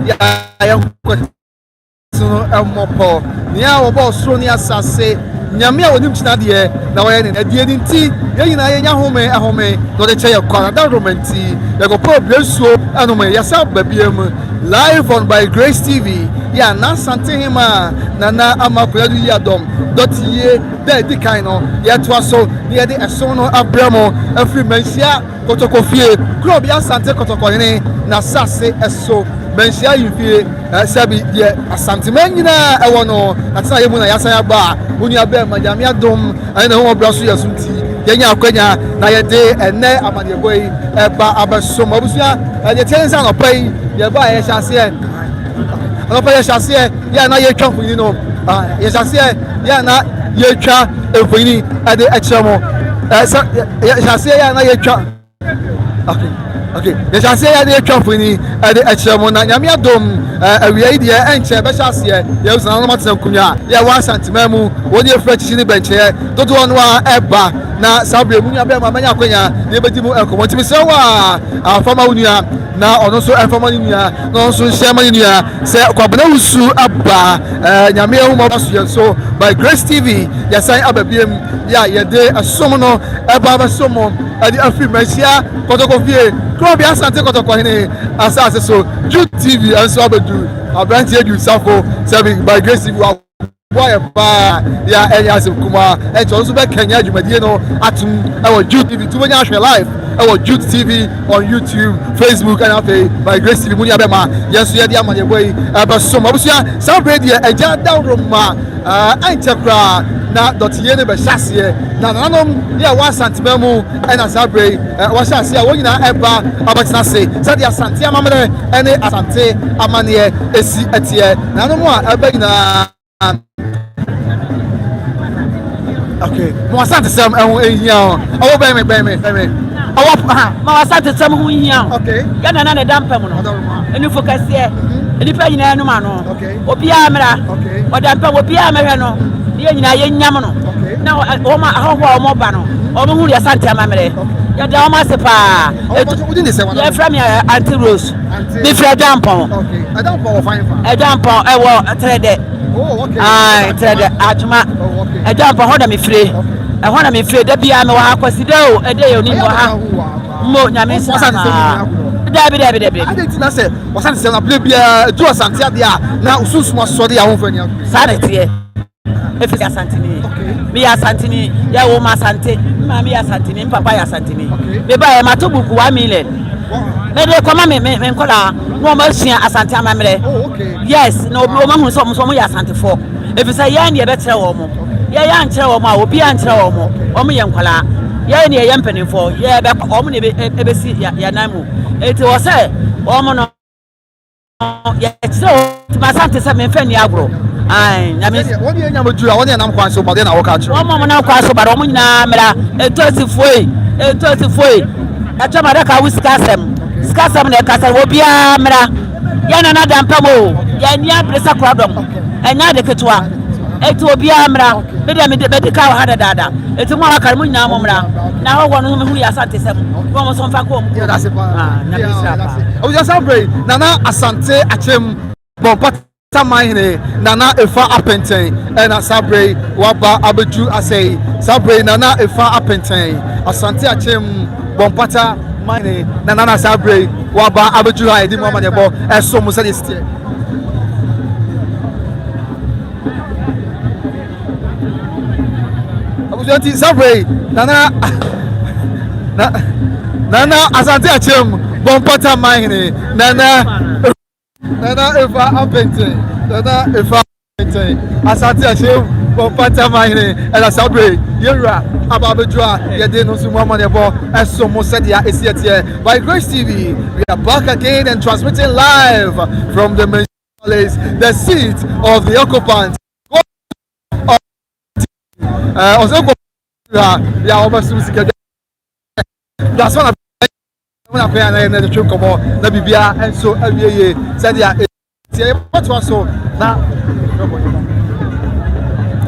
ya so emopo nia wo bo soro ni asase nyame a wonim kina de na wo ye ne de nti ye nyina ye nya home no de che kwa da romanti ye go pro blesuo anoma ye sa babiem live on by Grace TV ya na Asantehemaa na amakoya du yadom Doteyie da di kan no ye to so ye de eso no abramo afri manhyia kotokofie kro bi Asante kotokohene na sase eso manhyia yifie sabi ye Asanteman nyina ewo no atena ye mu na yasa ya ba unu abe majame adom ana ho obraso yasunti yenya akwanya na ye de ene amade boy eba abasom abusua ye tensa no pai ye ba ye hyase no pai ye hyase ya na ye twa mfuni no ye hyase ya na ye twa mfuni ade echemo ye hyase ya na ye twa okay ye hyase ya na ye twa mfuni ade echemo na nyame adom awie die enche be hyase ye usana no matena kunya ye wa Asanteman mu woni efrechi ni benche dodo no a eba na sabre mu nya be ma manya kwanya ye bedi mu enkomo timi se wa afama unia na ono so afama unia no so shema unia se kwabena usu aba nyame hu ma so so by Grace TV ya sai ababiem ya ye de asom no eba ba somo adi afi manhyia kotokofie kro bi Asante kotokohene asase so Jude TV anso abedu abrantie du safo serving by Grace TV boy ba ya enya asem kuma e to so be Kenya adwumadie no atum e wo Jude TV to nya hwe live e wo Jude TV on YouTube, Facebook and after by Grace TV munia be ma yeso ye dia amanye boy ba so mabusia celebrate ye eja down ma antekra na Doteyie ne be hyase na nanom ye wa Asanteman mu e na celebrate wa hyase a wo nyina eba abatina se said ya Asante amamre ene Asante amane esi etie nanom a eba nyina okay mo Asanteman ehun ehia o be me ma Asanteman hu hia okay ya na ne dampam no eni focus ye eni pa nyina enu ma no obi amra o dampam obi amhwe no ye nyina ye nyam no na o ma ahwa o mo ba no o mo hu ya Asanteman mere ya da o ma se pa ya from ya anti rose bi fra dampam okay dampam o fine fa dampam e wo trede oh okay trede atuma dampam ho da me fire e ho na me fire da bia me wa akwaside o e de yo ni mo ha mo nyame sa dabi ade na se Asante na play bia du Asante ade a na ususuma so de ya ho fani sa de tie e fi Asantehene mi ya Asantehene ya wo ma Asante ma mi ya Asantehene papa ya Asantehene be ba e ma to buku 1 million me de ko ma me nkola no ma sua Asante amamre yes no o ma hu so mo ya Asante for e fi say ya ne e be tere wo mo ya nkyere wo mo a obi ankyere wo mo o mo ye nkola ya ne ye mpanimfo ya be o mo ne be si ya namu eti wo say o mo no ya so ma Asante se me fa ni agro nyame woni enya modu a woni enam kwan so bode na wo ka kire o mo na kwan so bade o mo nyina mera etosifoi atama da ka wiskasem na ka sa obi a mera ya na dampam o ya nia presa kradom enya de ketwa eti obi a mera me de ka ha dada eti mo aka mo nyina mo mera na ho no me hu ya Asanteman wo mo so mfa ko mo that's it nyame sra o just celebrate na Asante achem bon manhyia nana efa apenten na sabre waba abeju asay sabre nana efa apenten Asante achem bompata manhyia nana sabre waba abeju ha edi mo amanyebo eso mo say stie abujanti sabre nana Asante achem bompata manhyia nana efa apenten Asante achem bompata manhyia ela sabre yera ababejua yede no sumo amanebo eso mo sedia esietie by Grace TV. We are back again and transmitting live from the main place, the seat of the occupant. Ya obasu sikede that's one na kwa na the trip komo na bibia enso awieye sedia tie potwa so na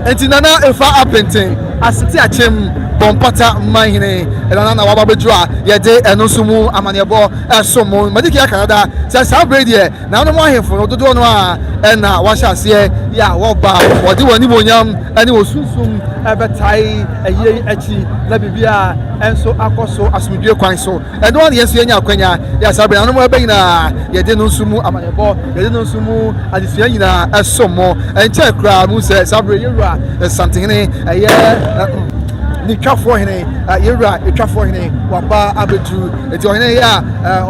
enti nana efa apenten asiti achem bompata manhine ena na waba bedua ye de eno sumu amanebo esomo madiki ya Canada say celebrate here na no mo ahefo dodo no a ena washa ase ya woba wodi wani bonyam ene osunsum ebetai eye achi na bibia enso akoso asumdue kwan so eno one yesu enya akwanya ya celebrate na no mo ebe nyina ye de no sumu amanebo ye de no sumu adisua nyina esomo enche kra mu say celebrate yewura Asantehene eye ni twafo hene yewura twafo hene waba abedu eti ohene ya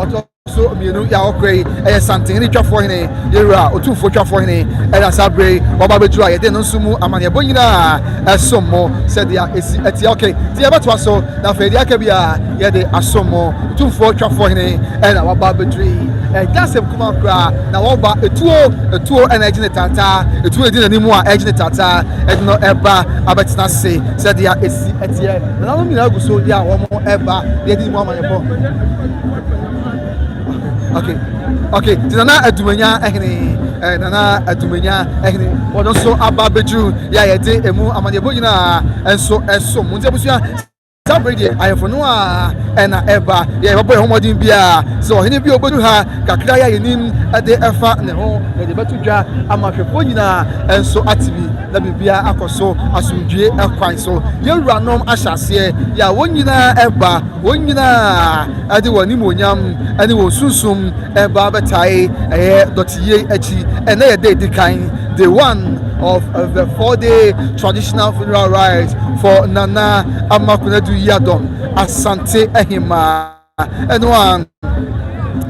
oto so mienu ya okrai Asantehene twafo hene yewura otumfo twafo hene sabre waba abedu a yede no nsumu amane bonyina esomo said ya eti okay ti ya beto so na fe dia ka bia yede asomo otumfo twafo hene waba abedu gasem kuma kra na waba etuo energy ne tata etuo edi na nimu a energy ne tata edno eba abetina se said ya esi etie na no mi na guso ya wo mo eba de di mu amanyebo okay tinana adumanya ehne nana adumanya ehne wono so aba beju ya yede emu amanyebo nyina enso mu nte busia Sabridi ayefo no a ena eba ye bobo homodin bia so hene bi obodu ha kakra ya yenim ade efa ne ho ye de betudwa amahwefo nyina enso atibi na bibia akoso asumdue ekwan so ye wuranom ahyase ya wonyina eba wonyina ade woni monyam ane wo sunsum eba betai Doteyie achi ene ye de dikan the one of the 4-day traditional funeral rites for Nana Amakunadu Yadom Asantehemaa and one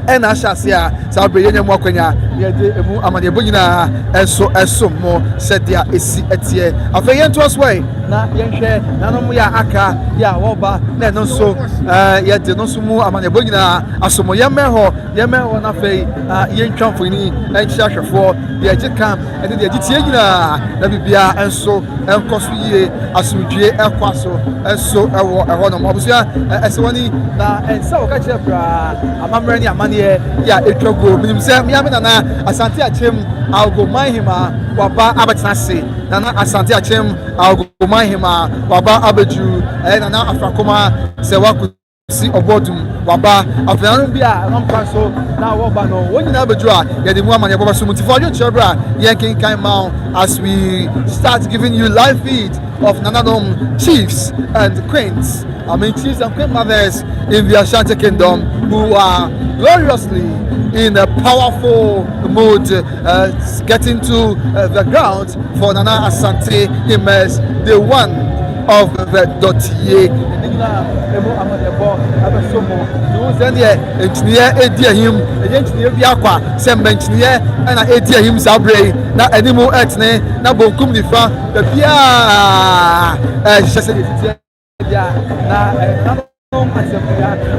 and Ashasia Sabre Mwakwenya yede emu amane bonyina eso mo said dia esi etie afeyen to us way na yenhwe na no ya aka ya woba na no so yede no so mu amane bonyina asomo yemeho na fei yentwamfo ni enchia hwefo dia gikam ene dia gitie nyina na bibia enso enkoso yie asumdue ekwaso enso ewo no mobusia esewani na ensa okache bra amamre ni amane ya etwago minim se miame na Asante achem algo manhyia waba abetanase nana Asante achem algo manhyia waba abeju nana afrakoma se wakusi obodum waba afran bia rampranso na waba no wonyina abeju a yede mu amane baba sumuti for you chebra yankin kan ma as we start giving you live feed of Nananom Chiefs and Queens. Chiefs and Queen mothers in the Ashanti Kingdom who are gloriously in a powerful mood getting to the ground for Nana Asantehema's the one of the Doteyie. Engineer Ediahim, engineer Biaqua, some engineer and Ediahim Sabre, na animal etne, na bonkum nifa, the Pia na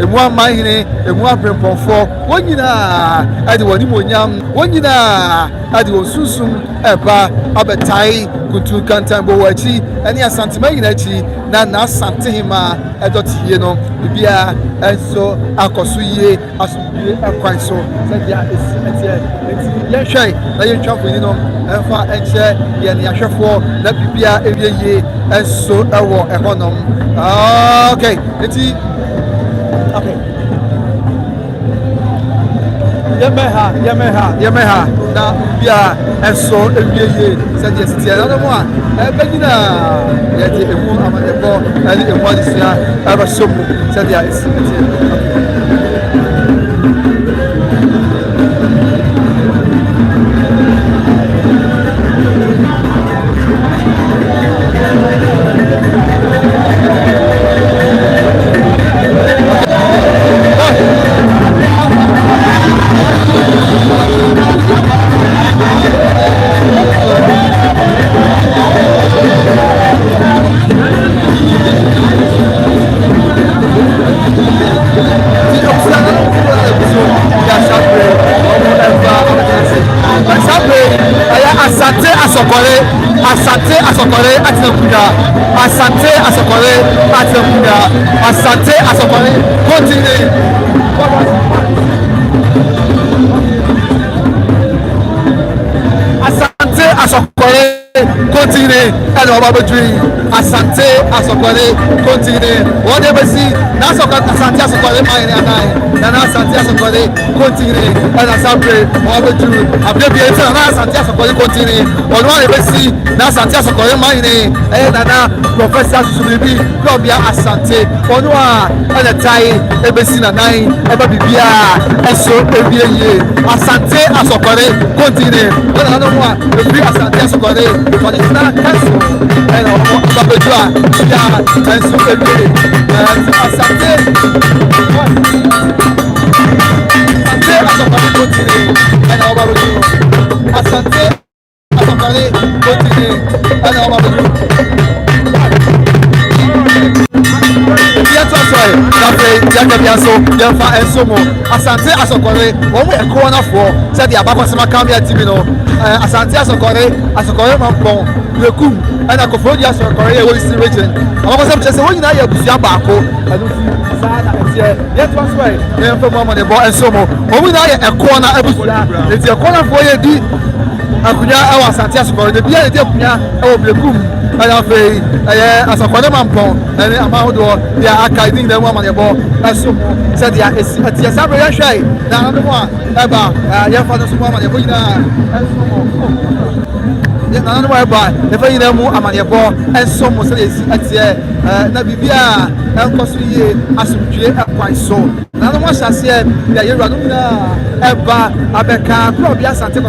emu manhine emu aprempofo wonyina ade woni monyam wonyina ade wosusum eba abetai kutu kantambo wachi ene Asanteman nyina chi na Asantehemaa Doteyie no bibia enso akoso yie asubie ekwan so sadia etie yenhwai na yentwafo ni no enfa enche ye ne ahwefo na bibia ewieye enso ewo ehonom okay eti okay yemeha na bia enso ewieye sadia sitia na mo a ebegina yete emu amadebo ali emu adisia abasomu sadia etie Asante asokore continue Asante asokore continue and Obabadri, Asante, Asokore, continue. What they see, that's Asante Asokore, and Asante Asokore, continue, and Asante, Obabadri, Abbreviation, and Asante Asokore, continue. On one they see, that's Asante Asokore, and Professor Sulibi, Robia Asante, on one, and a tie, Ebesina 9, Ebabia, and so Asante Asokore, continue. Another one, the big Asante Asokore, for the Star Council, and Babajua, and so Asante Asokore, continue, and our Babajua, Asante Asokore, continue, and our Babajua. Asante Asokore, one a corner for said the Abakosama Kambia Tibino, Asante Asokore, Mampon, the Kum, and a Kofodia Asokore, who is the region. I was just one night of Yabako, I don't see Sada, yet was right, then for Mama the boy and Somo. When I a corner, it's a corner for you. Akunya awa Asante Asokore, the Bia de Punya, the Kum. Asokore Mampon, and Amado, they are archiving the woman about Asum, said the Sabre Shay, now the one, Eba, your father's woman, the Buddha, none whereby the very name Amaniabo, and some was at Nabibia, and Cosuye, Asumje, and quite so. None was I said, the Yeraduna, Eba, Abeka, probably Asante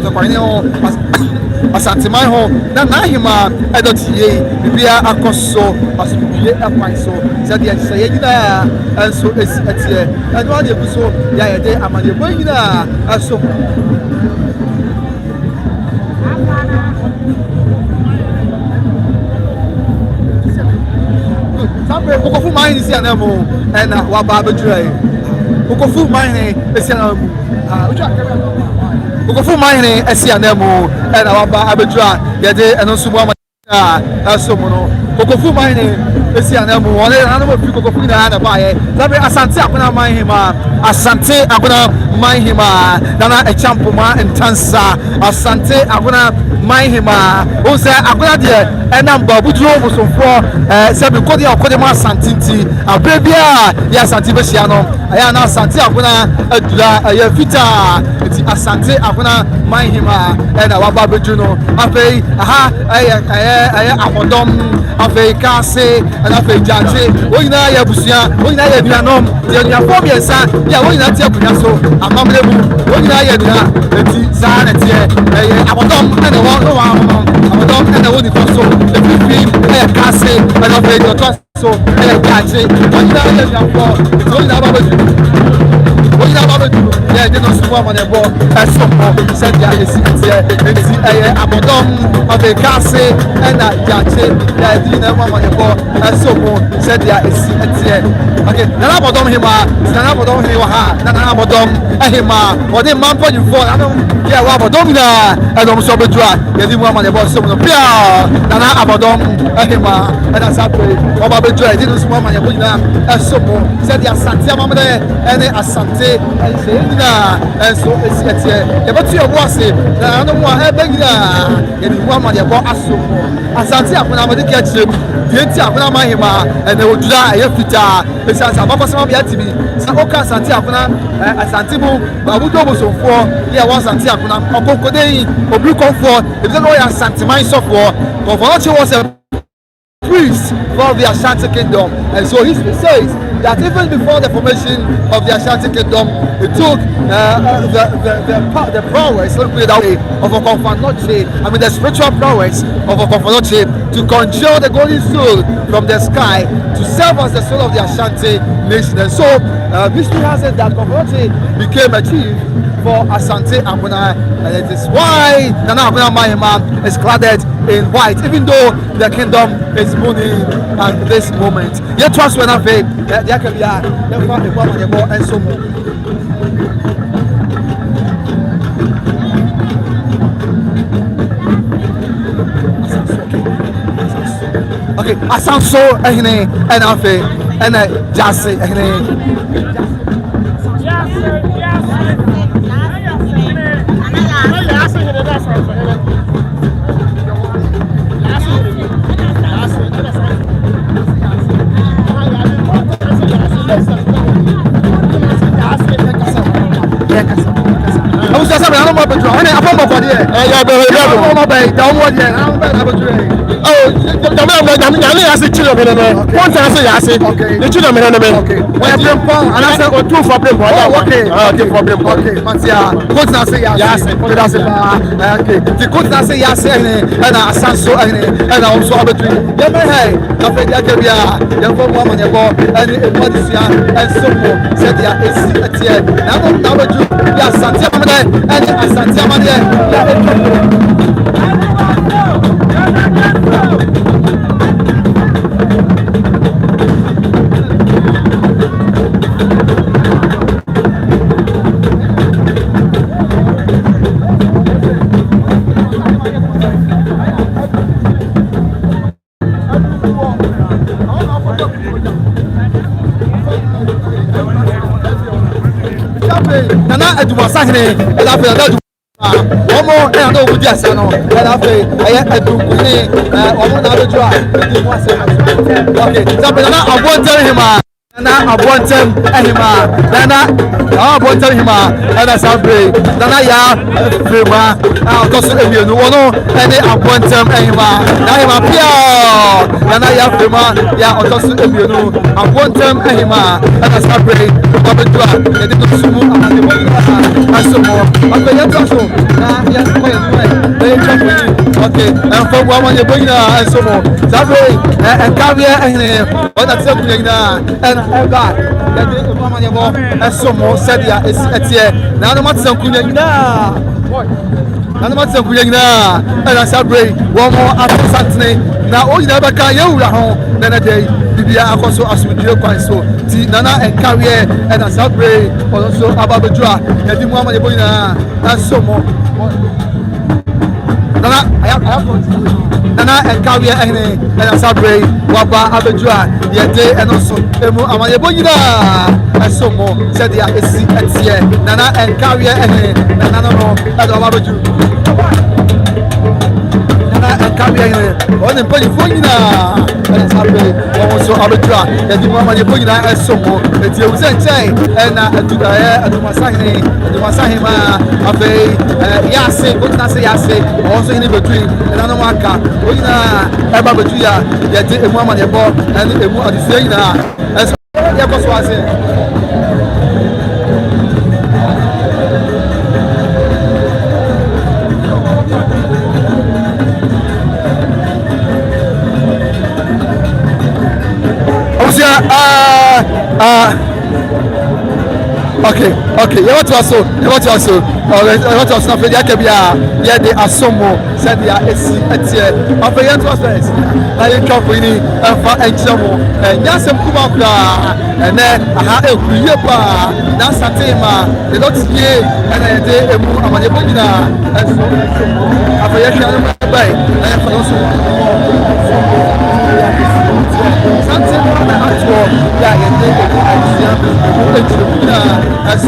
Asanteman, manhyia, Doteyie, Bibia Akoso, Asumje, and quite so. Said the Sayena, and so is at here, and one of so, Yade, Amaniabo, and so. Ukofu mine is an emo and Wababadre. Ukofu mine is an Ukofu mine is an emo and Wababadra, Yade and Osuma Somono. Ukofu mine is an emo, one animal Ukofu and a buyer. Asante Akuna manhyia, Asante Akuna manhyia, Nana a champuma and Tansa, Asante Akuna manhyia, who said Akuna dear. Number which was for 7 Kodia or Kodema Santinti, a baby, yes, Antibesiano, I am now Santi Aguna, a Vita, it's Asante Aguna, manhyia, and our Babu Juno, a pay, a Amodom, a pay Case, and a pay Jante, Wina Yabusia, Wina Yanom, the Phobia San, Yawina Tiapunaso, a Mamlebu, Wina Yadina, the Zan, a Amodom, and a one, Amodom, and a Wonifoso. The people can't say, I don't pay your trust, so I can't say, what you know, it's only about what you know, yeah, they don't swim on the ball, and some more said, yeah, it's a Abodom of a Casse, and I can't say, yeah, you know, on the ball, and so more said, yeah, it's okay, Nanabodom Hima, Nanabodom Hiwa, Nanabodom Hima, or the man for you for, I don't, yeah, Wabodomina, and I'm so dry, yeah, you want on the ball, so Nana Abodom, Ahima, and Asante, Obabadre, didn't swim on your Buddha, and so said the Asanteman, and the Asante, and Sayina, and so it's here. But you was it, I don't want to beg you, one on your ball, Asante, when I'm going to catch him, the Tia manhyia, and they would die a fita, it's as a Babasama Yatibi, Samoka Santiapuna, Asantibu, Babudo was on 4, yeah, was Santiapuna, or Bocode, or Blue Comfort, if the lawyer Asanteman software, Governor was a priest for the Ashanti Kingdom, and so history says that even before the formation of the Ashanti Kingdom, it took the prowess, let's put it that way, of a Confanoche, the spiritual prowess of a Confanoche to conjure the golden soul from the sky to serve as the soul of the Ashanti nation. And so history has it that Confanoche became a chief for Asante Aguna, and it is why Nana Aguna manhyia is cladded in white, even though the kingdom is mourning at this moment. Yet trust when I say there can be a woman and so more. Okay, Asantehene and Afe and Jase on a form of idea. Yeah, but as a children, one time I say, the children, okay, when I play and I say, oh, two for play, okay, Matia, coach now say yes, okay, the coach now say yes, and I so and also between them, hey, nothing that can be a young woman, your ball, and what is here, and so said, yeah, it's here. Now, yes, Asantehemaa and Asanteman, Nana Asanteheene, and I feel one more, and I would just know, and I do okay, something I won't tell him. Nana abontem ehima nana ehima ana sabre nana ya frema otoso ebienu wono ene abontem ehima na ehima pia nana ya frema ya otoso ebienu abontem ehima ana sabre obedua yede to sumu amane bo asomo akanya toso na ya ko ye no okay and for one ye boyina asomo sabre and carrier ehine ona tsekunina and God, that the woman you go and so more said ya is at here. Now the matter kunya na. Now the matter kunya na. And I celebrate one more after Asantehene. Now all you never can you home. Then a day, Bibia also as we do quite so. Nana and carrier and I celebrate also about the draw. That the woman you boyna and so more. Nana, I have Nana and carrier and I celebrate Waba Abedua, the day and also Emu Amayeboyina, and so more said the ACT, Nana and carrier and Nana and Ababedu. Nana and carrier on the Polyphonina, and it's happy also Abedua, and the Amayeboyina and so more. It's you say, and to Asanteheene, to Asantehemaa, Yase, what I say, Yase, also in between, and Anamaka, Eba Betuya, yet a woman you bought, and a woman is saying as was okay, you want to also, not for the yeah, they are some more, said they are a of a young first. I ain't company and for example, and Yasam Kumakla, and then I have a Kuyepa, Asantehemaa, the Doteyie, and I did a move on my Bonina, and so I forget by, and for also something on the actual, yeah, and they as a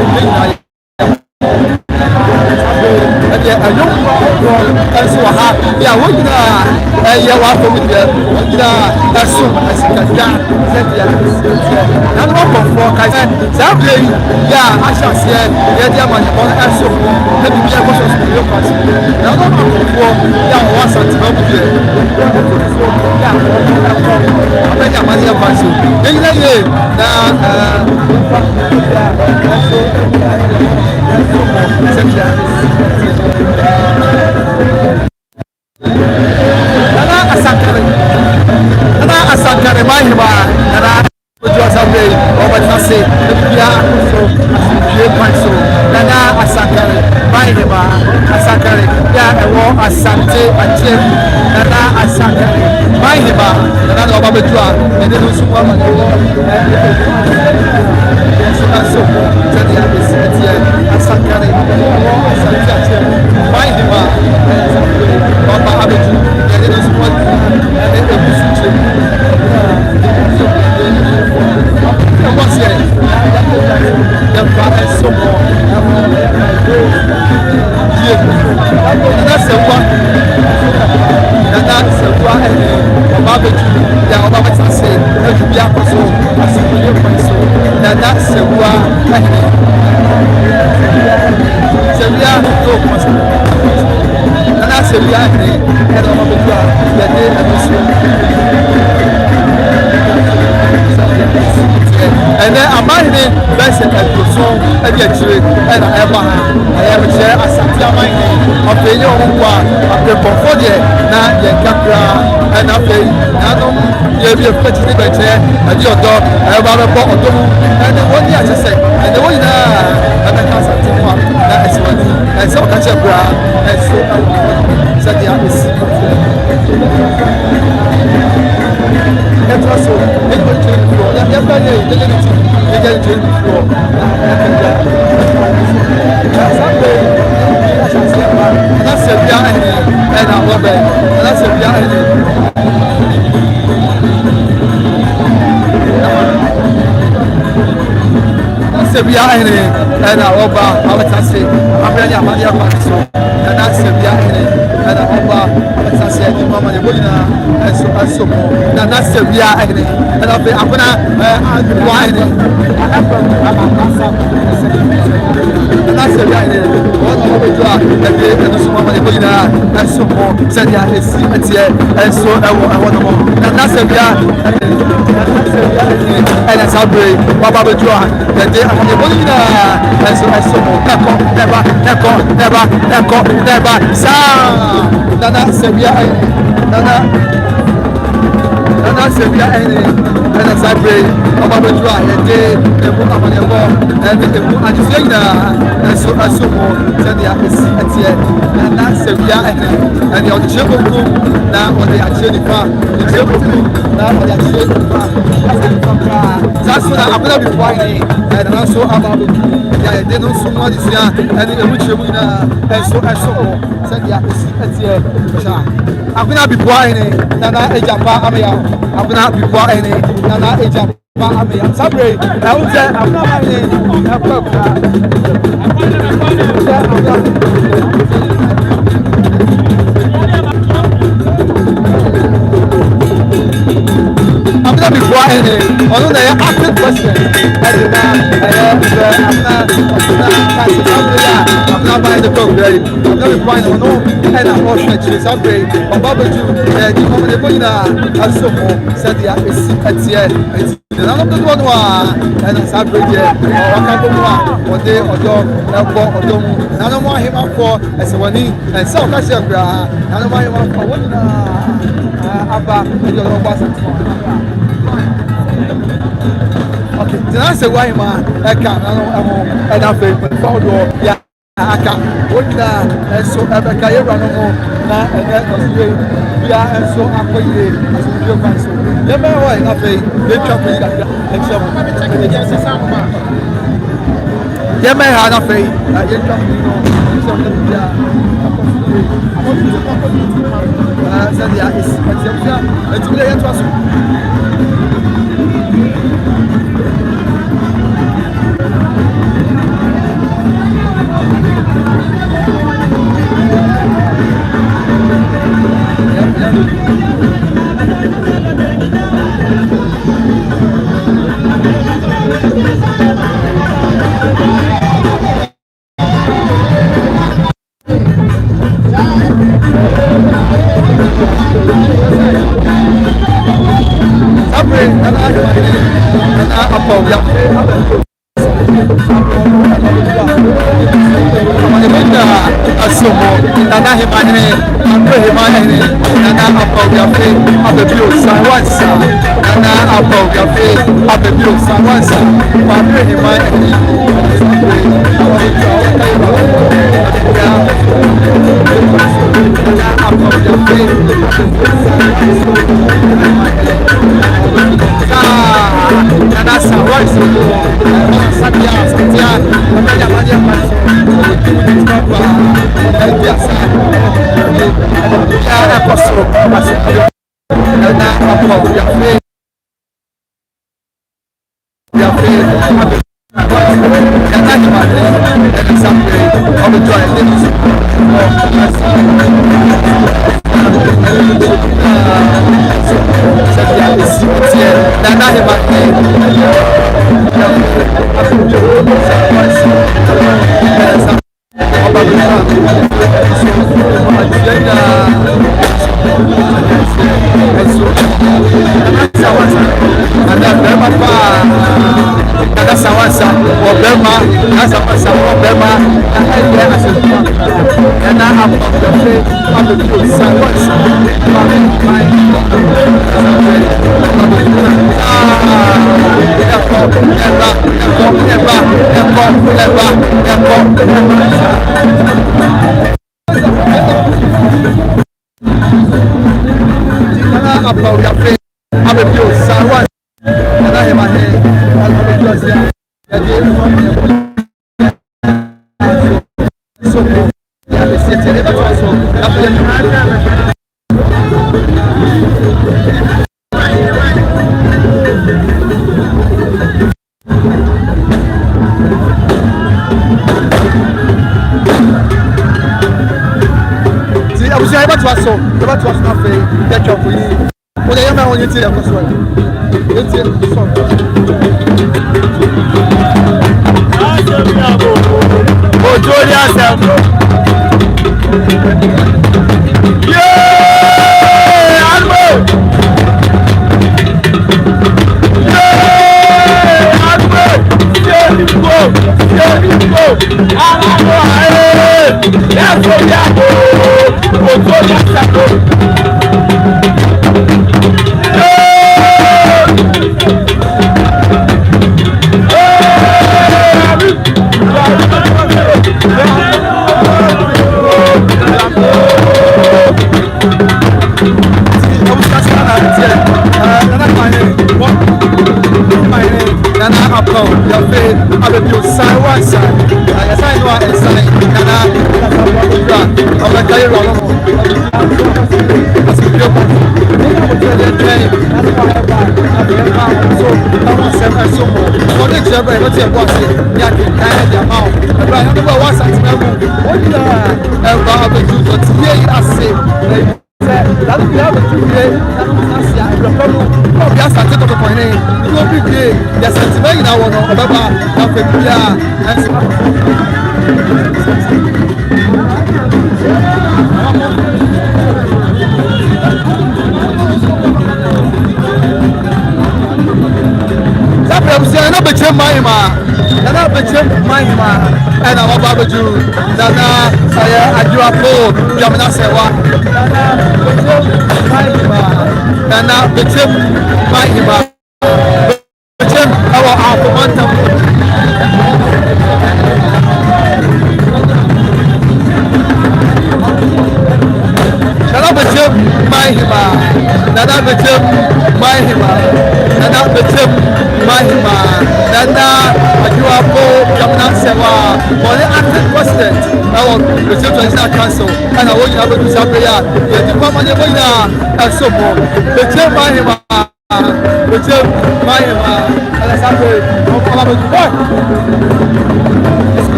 and yeah, I don't know, and so yeah, what did yeah, what with the that's so as you can and one for I said, Saturday, yeah, I shall say, yeah, dear man, and so let me be a question for your party. Now, one for yeah, once at home here. Yeah, I think I'm money advance you. Nana Asanteheene manhyia nana ojo asabe o ba tase bia so asuje kwanso nana Asanteheene manhyia Asanteheene ya ewo asante ache nana Asanteheene manhyia nana no ba betua ene no so kwa ma so jadi habis dia Asanteheene asante ache manhyia Baba abetu ene no so kwa ene ebusuche what's it? The father is so more. That's a one. That's a one. About it, yeah, about what I say. That's a yakoso. That's a yakoso. That's a one. So we are no Sevilla and on the ground. The day and then a man in best and so and get you and I have a chair Asanteman of the young one of the portfolio now the capra and I pay now you have a chair and your dog about a bottle and the one year to say and the one and the Asanteman that is one and so catch a bra and so said the office. That's also Sevilla and Aroba, Avatasi, Abrania Madia Paso, and that's Sevilla and Aroba, Avatasi, Mama Bolina, and so and so more. And that's Sevilla and I'll be Abuna wine. And that's Sevilla one of the drug and the Mama Bolina, and so more. Said ya is and so I want more. And that's Sevilla and that's how brave Baba Bedra, the day of the Bolina, and so I saw never, Sa Nana Sevilla, Nana Sevilla, and as I pray, Baba Bedra, a day, the book of the war, and the book of the and so I saw more, said the Asanteheene, and that's Sevilla, and the Chiefs&Queens, now on the Asantehemaa, the Chiefs&Queens, now on the Asantehemaa. That's what I'm going to be fighting, and also about yeah, they don't so much, and the rich winner, and so said the Asanteheene. I'm going to be fighting, Nana Ejapa Amaya, I'm going to be fighting, Nana Ejapa Amaya. Sorry, I would say I'm not I'm going to be quiet. Although they are active questions, I'm not buying the coke, right? I'm going to be buying on home and I'm also actually something. But Baba Ju, the moment they put in a sofa, said the Asanteheene. None of the one and as I bring here, or one day or dog, or don't, none of him up for as a one and so much of none of my one for one. Abba, and your own okay, then I say, why, man? I can't, and I feel for yeah. I can't. What and so ever can you run home now and that was great. We are and so I'm going to as a real man. So, never why nothing. They trap me like that. And some yeah, man, I nothing. You trap me, said, yeah, it's really interesting.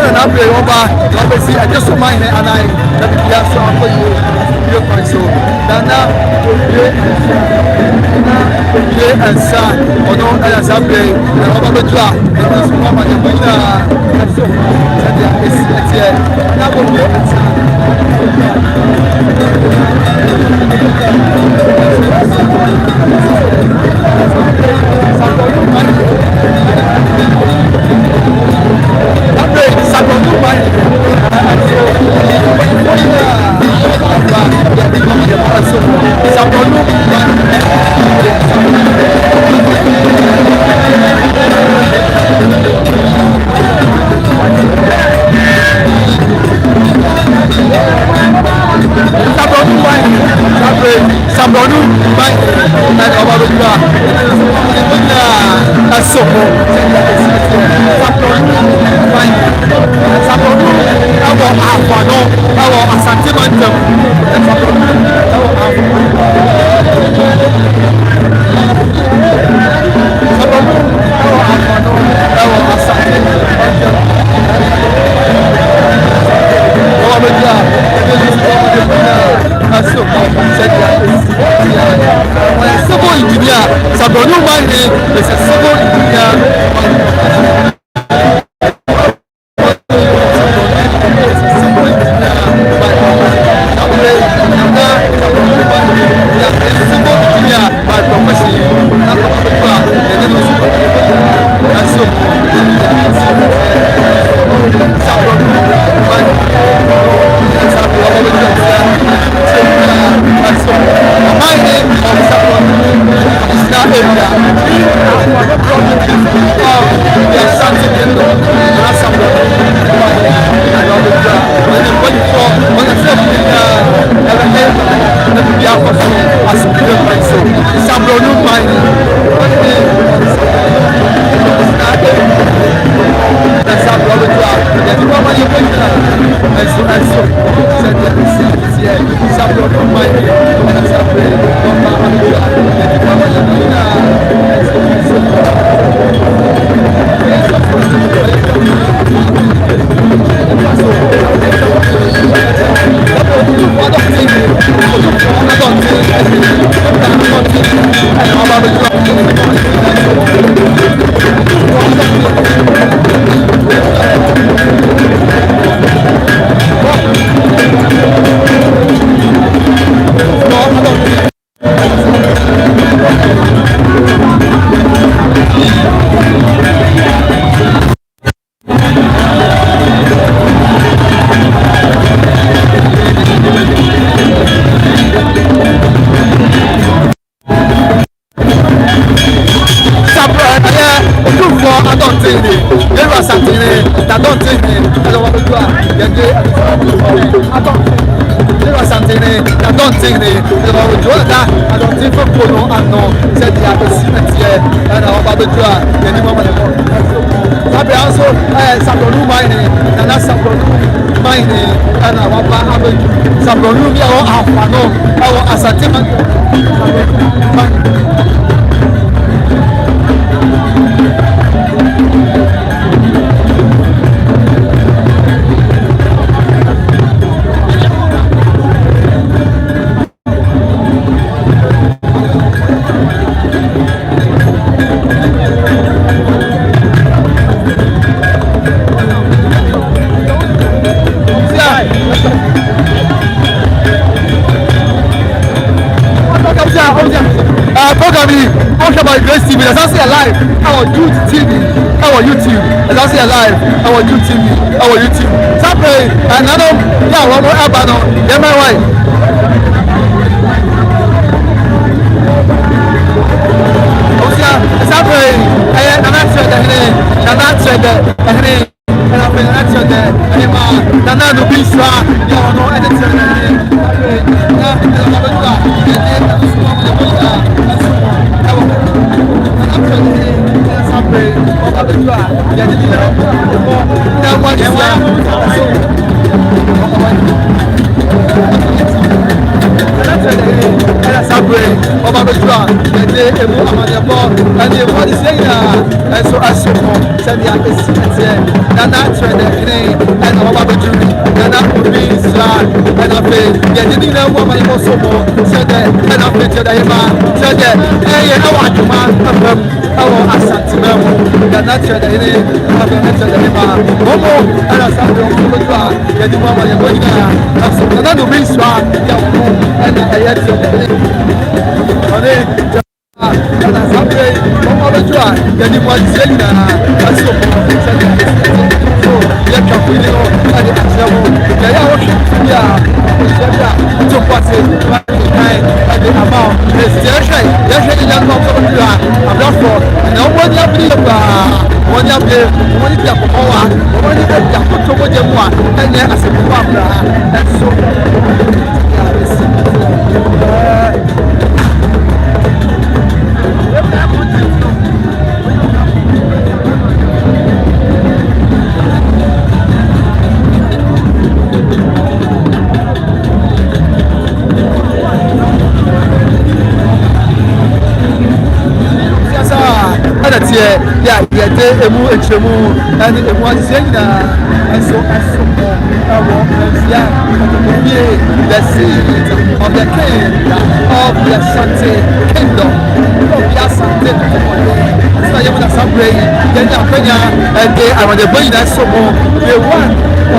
and I'm very over. Obviously, I just remind her and I that we have some for you. So Nana, and son, or no, as I'm playing, and I'm going to drop. And this woman, the winner, and so it's here. Now we'll be at Asanteman. TV, as I say alive, our youth TV, our YouTube, as I say alive, our youth TV, our YouTube. Sapre, and I know, yeah, one more abano, yeah, my wife. Sapre, and I'm not sure that and I've been answered there, and I'm not be strong, you know, and it's Sabre ọba bẹtura yẹde emu amanyẹbọ ẹni emu ọdi sẹ yìnyín ẹsọ asọmọ sẹbi esi ẹtiẹ nana atwere dẹkẹnẹ ẹna ọba bẹturu nana obi nsira ẹna afẹ yẹde nínú emu amanyẹbọ sọmọ sẹdẹ ẹna afẹ tiẹ dẹ yẹma sẹdẹ ẹyẹ ẹwọ adwuma ẹfẹm ẹwọ Asanteman mu nana atwere dẹkẹnẹ afẹ ẹtiẹ dẹ yẹma ọmọ ẹna sábẹ ọmọ bẹtura yẹde mu amanyẹbọ yìnyín ẹsọ nana obi nsira yẹ ọmọ ẹna ẹyẹ tiẹ dẹkẹnẹ ọdẹ ẹna sábẹ ọmọ bẹtura yẹde mu adisẹ yìnyín ẹsọ ọmọ sẹdẹ so yẹ twa fún yìí lọ ẹni àkyerẹ mu yẹyẹ àwọn hwẹ yà ìṣẹ̀dá tó pàṣẹ láti káyẹ ẹni àmà ọ èsì yẹhwẹ yìí yẹn lọ fún mi à àbúrọ̀fọ̀ ẹ̀nà wọ́n ní abúlé yẹ paa wọ́n ní abúlé wọ́n ní bí àkọ́kọ́ wa wọ́n ní bí àkọ́tọ́ wọ́n jẹ mu à ẹ̀yẹ àsèkúkọ́ àbúrà ẹ̀sọ́ tiɛ yà yɛde emu ekyiremu ɛne emu adisɛ nyinaa ɛso ɛsomɔ ɛwɔ ɛnfia ɔtɔkɔfie the seed of the king of the Asante kingdom of the Asante tɔtɔmɔde ɛsɛ yɛ mu na sabere yi yɛde akɔnya ɛde amadebɔ nyinaa ɛsomɔ the one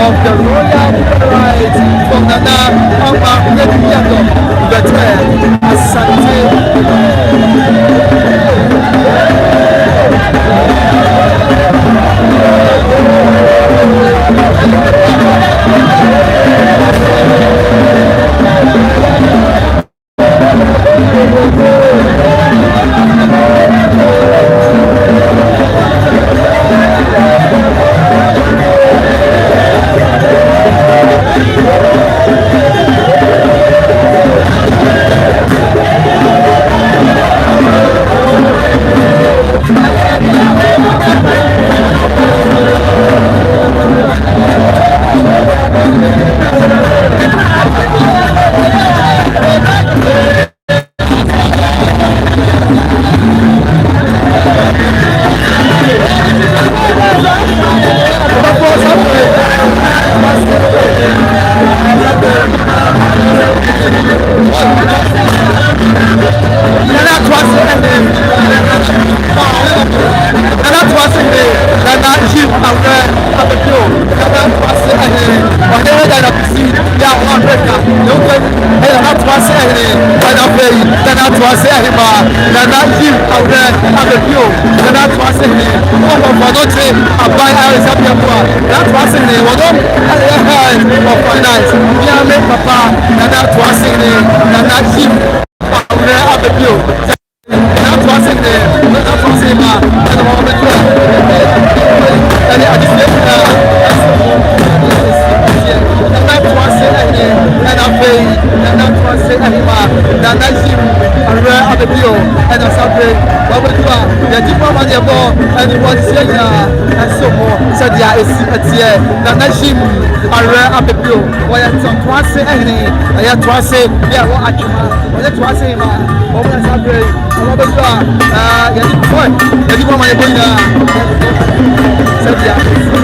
of the royal bride from Nana Ọba Nnebiado Doteyie Asante. Asantehemaa nana Chiefs&Queens abepio nana Asanteheene ọmọ fọdọtẹ aban Asantehemaa nana Asanteheene wọdọm ayẹyẹ head of finance miame papa nana Asanteheene nana Chiefs&Queens abepio nana Asanteheene nana Asantehemaa nana wọn bẹ tó ẹni adisẹ nana Asanteheene nana fẹyi nana Asantehemaa nana Chiefs&Queens abepio ẹna sábẹ wọn bẹ tó yẹdi fún ọmọdé bọ ẹni wọn ti ṣe yìnyín ẹsẹ mọ sẹdi a esi ẹtiẹ nana Chiefs&Queens abepio wọn yẹ tó Asanteheene ẹyẹ tó ase bí ẹ wọ atwuma wọn yẹ tó Asantehemaa wọn bẹ sábẹ wọn bẹ tó yẹdi fún ọmọdé bọ yìnyín sẹdi a esi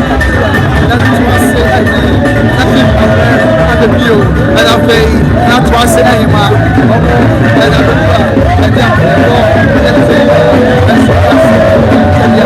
ẹna tó Asanteheene nana Chiefs&Queens abepio ẹna fẹyi ẹna tó Asantehemaa ọmọ ẹna bẹ tó ẹdi àpẹẹrẹ ẹsẹ ẹsẹ ẹdi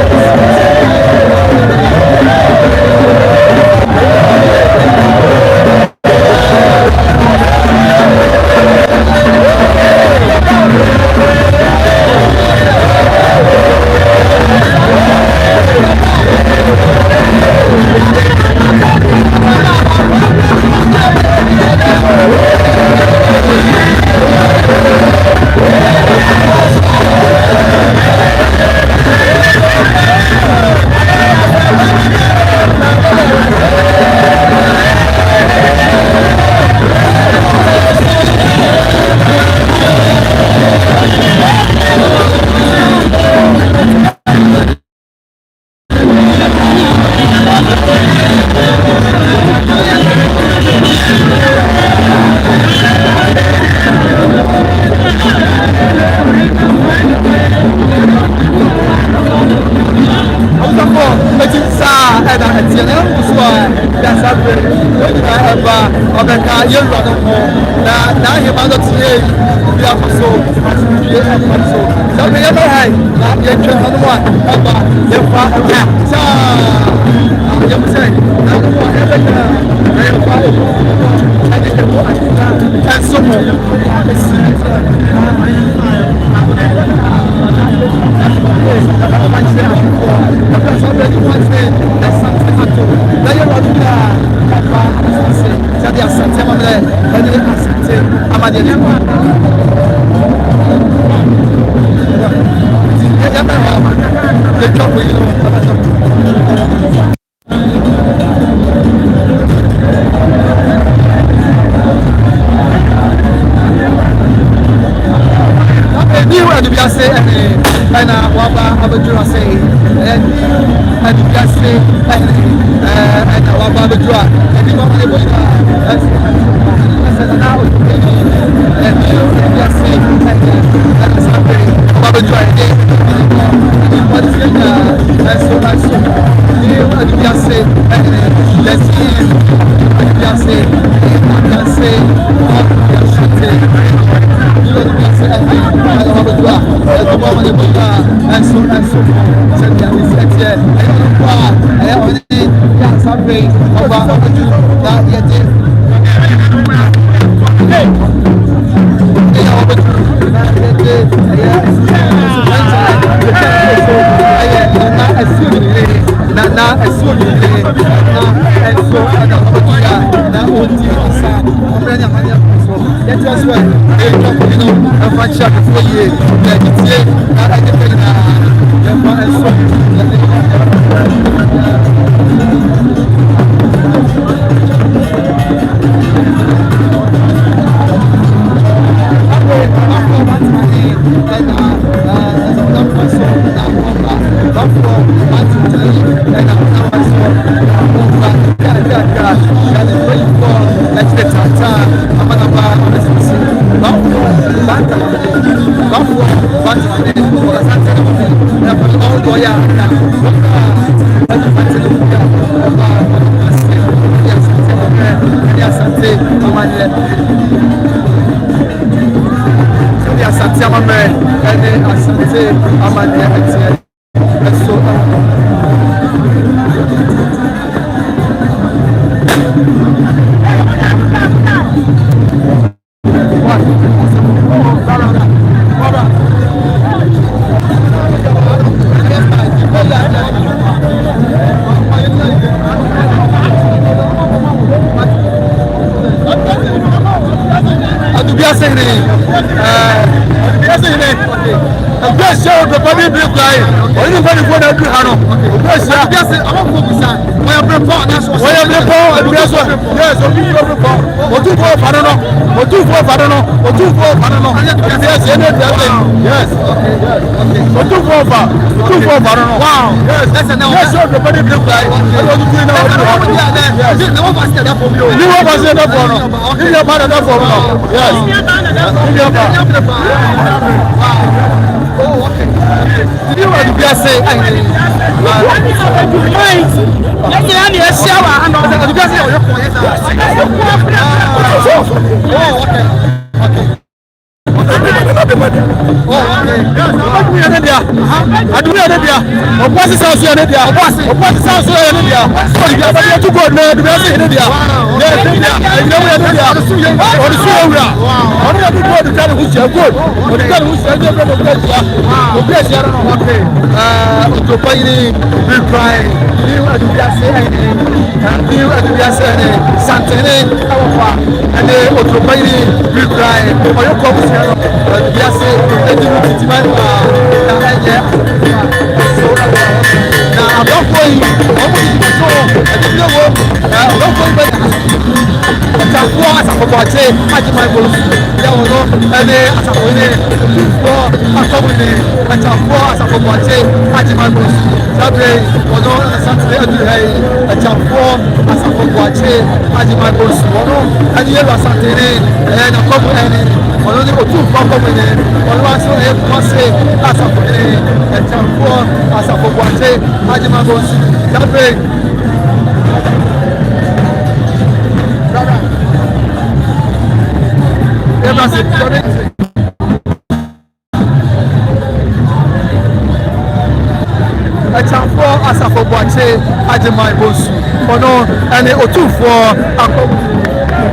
Echamfo asafo boache ajemai bosu ono ene otufo akomu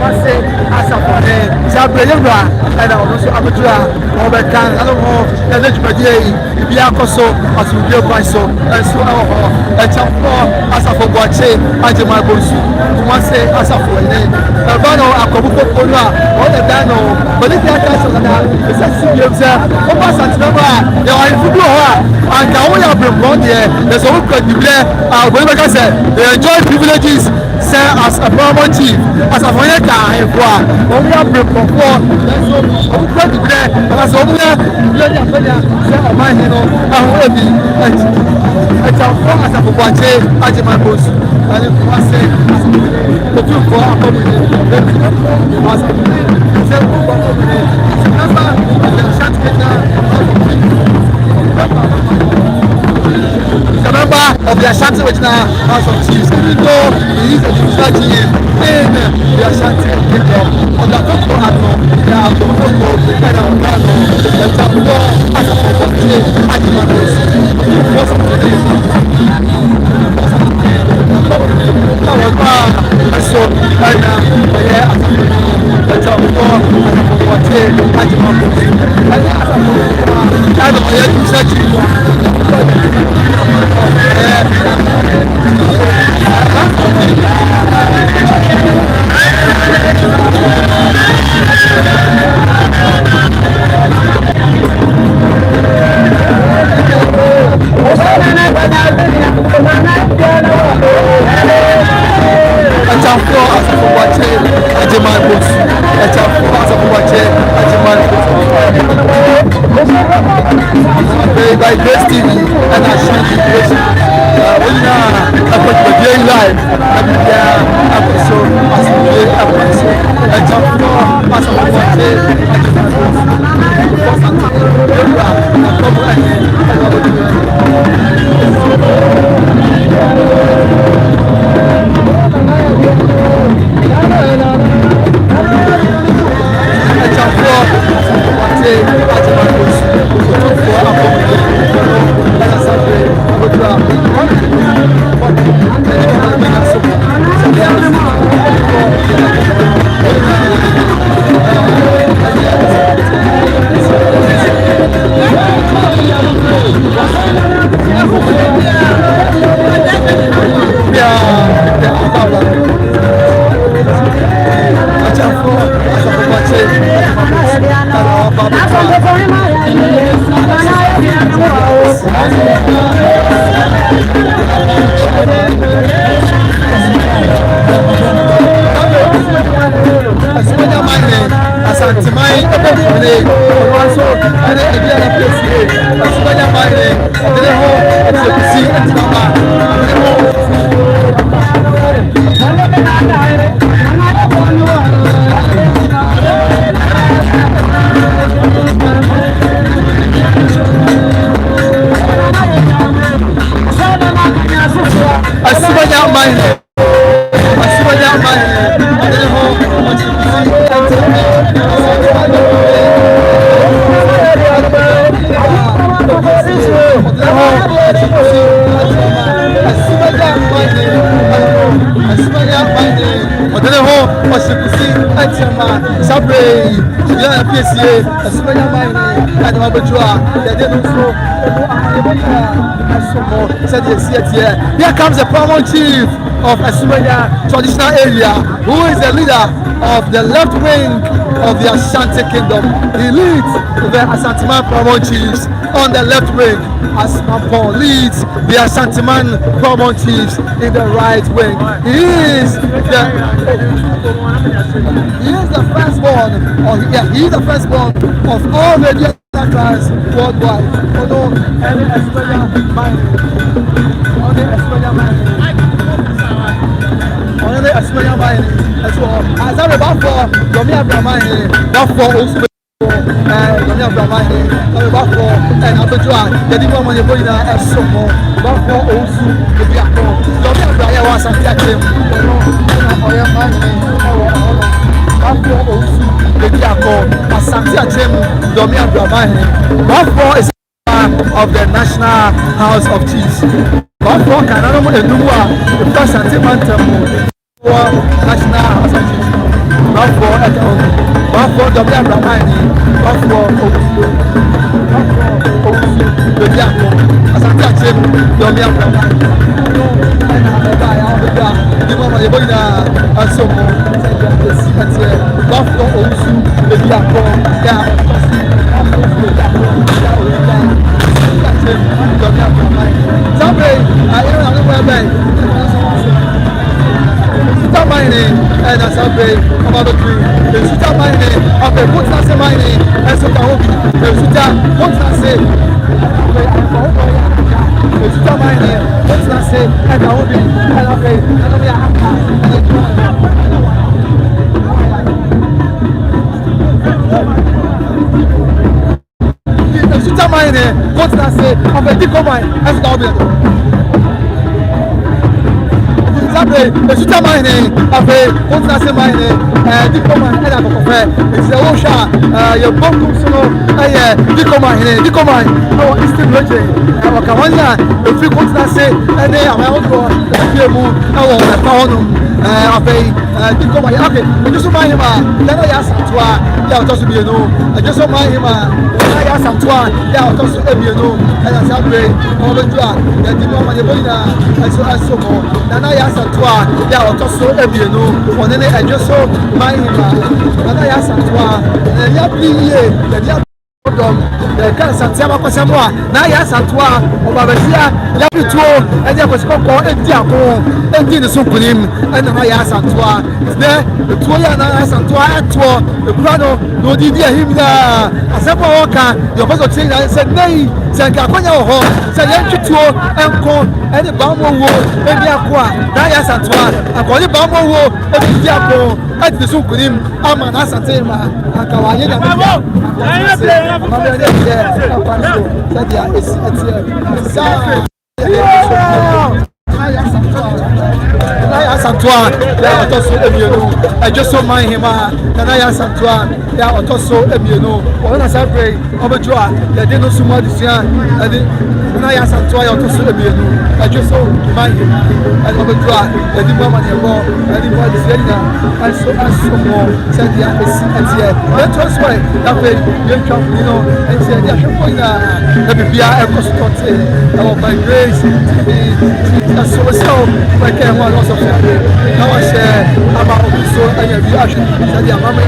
mase asafo ne sabre yewra ena ono so abetua obekan alo ho ene dwumadie yi bia akoso asubie kwanso enso ewo echamfo asafo boache ajemai bosu mase asafo ne ebano akobu poponu a o da no bodi ya ka so na esa subie mse o ba Asantehemaa ya wa ifudu ho a anka wo ya brembo de there's a good declare they enjoy privileges say as a Paramount chief as a foreign car and for only a break for there's a good declare as a say a man and will be a child as a Boache Ajiman Bus and if I say the two for a community of the Ashanti Original House of Chiefs, even though he is a divisional chief in the Ashanti Kingdom. On the top of Adno, they are the Moko, and Amano, the Tapo, Asante, Ajimanos, the first of the day. That was bad. So, right now, the Tapo, Ajimanos, and the by Grace TV and Ashanti Creation. We are live. Here comes the Paramount chief of Asumanya traditional area, who is the leader of the left wing of the Ashanti Kingdom. He leads the Asanteman Paramount chiefs on the left wing, as Pampon leads the Asanteman Paramount chiefs in the right wing. He is the firstborn of all radio clans worldwide. As I remember for Yomi Abramani, not for also Yomi Abramani, and Abdua, the different one you're going to have some more, not for also the Biako. Yomi Abraya was a catching, or your money, or also. Asantehemaa Domi Abramahene. 1-4 is of the National House of Chiefs. 1-4 Canada Enumwa, the first Asanteman for National House of Chiefs. 1-4 Ekahome. 1-4 Domi Abramahene. 1-4 Owusu. 1-4 Owusu Domi Asantehemaa Domi Abramahene. And as I say, about the dream, the Suta mining, of the Montana mining, and so the Suta, Montana, the Suta mining, Montana, and the Obi, and okay, and the Suta mining, Montana, of the Dico mine, and the Obi. The Suta mining, of a Montana mining, Diploma, and a coffee. It's the Osha, your Bonkum Sono, Dico mine, our Eastern region, our Kawanya, the free Montana, and they are my own door, the move, our town of a Dico mine. Okay, I just remind him, then I asked him to, yeah, just to be a no. I just remind him, I asked him to, yeah, just to be a no, and I said, all the drug, the Diploma, the Boina, and so more. Then I asked him to, yeah, also every no, on any I just saw my and I asked him to, and I have the Asantehemaa Kwasamoa, now yes, at one of Abasia, Yapito, and there was Coco and Diapo, and Dina Supulim, and I asked at one. There, the Toya and I asked at one, the Prado, no Didia him there. As a walker, your person said, I said, nay, said Caponia Hall, said Yankito, and Con, and the Bambo War, and Diaqua, now yes, at one, I call it Bambo War, and Diapo, and the Supulim, I'm an Asantehemaa, and Kawaii. Antoine, yeah, also I just saw my him, and I asked Antoine, yeah, also when I said, Overjoy, they didn't know so much this year, and I asked Antoine, also I just saw my him, and Overjoy, they didn't want my ball, and it was the and so more, said, yeah, it's here. That's why that way, and said, yeah, let me be a consultant by grace, so like one lots of family. Now I share about so I have reaction. Said your mama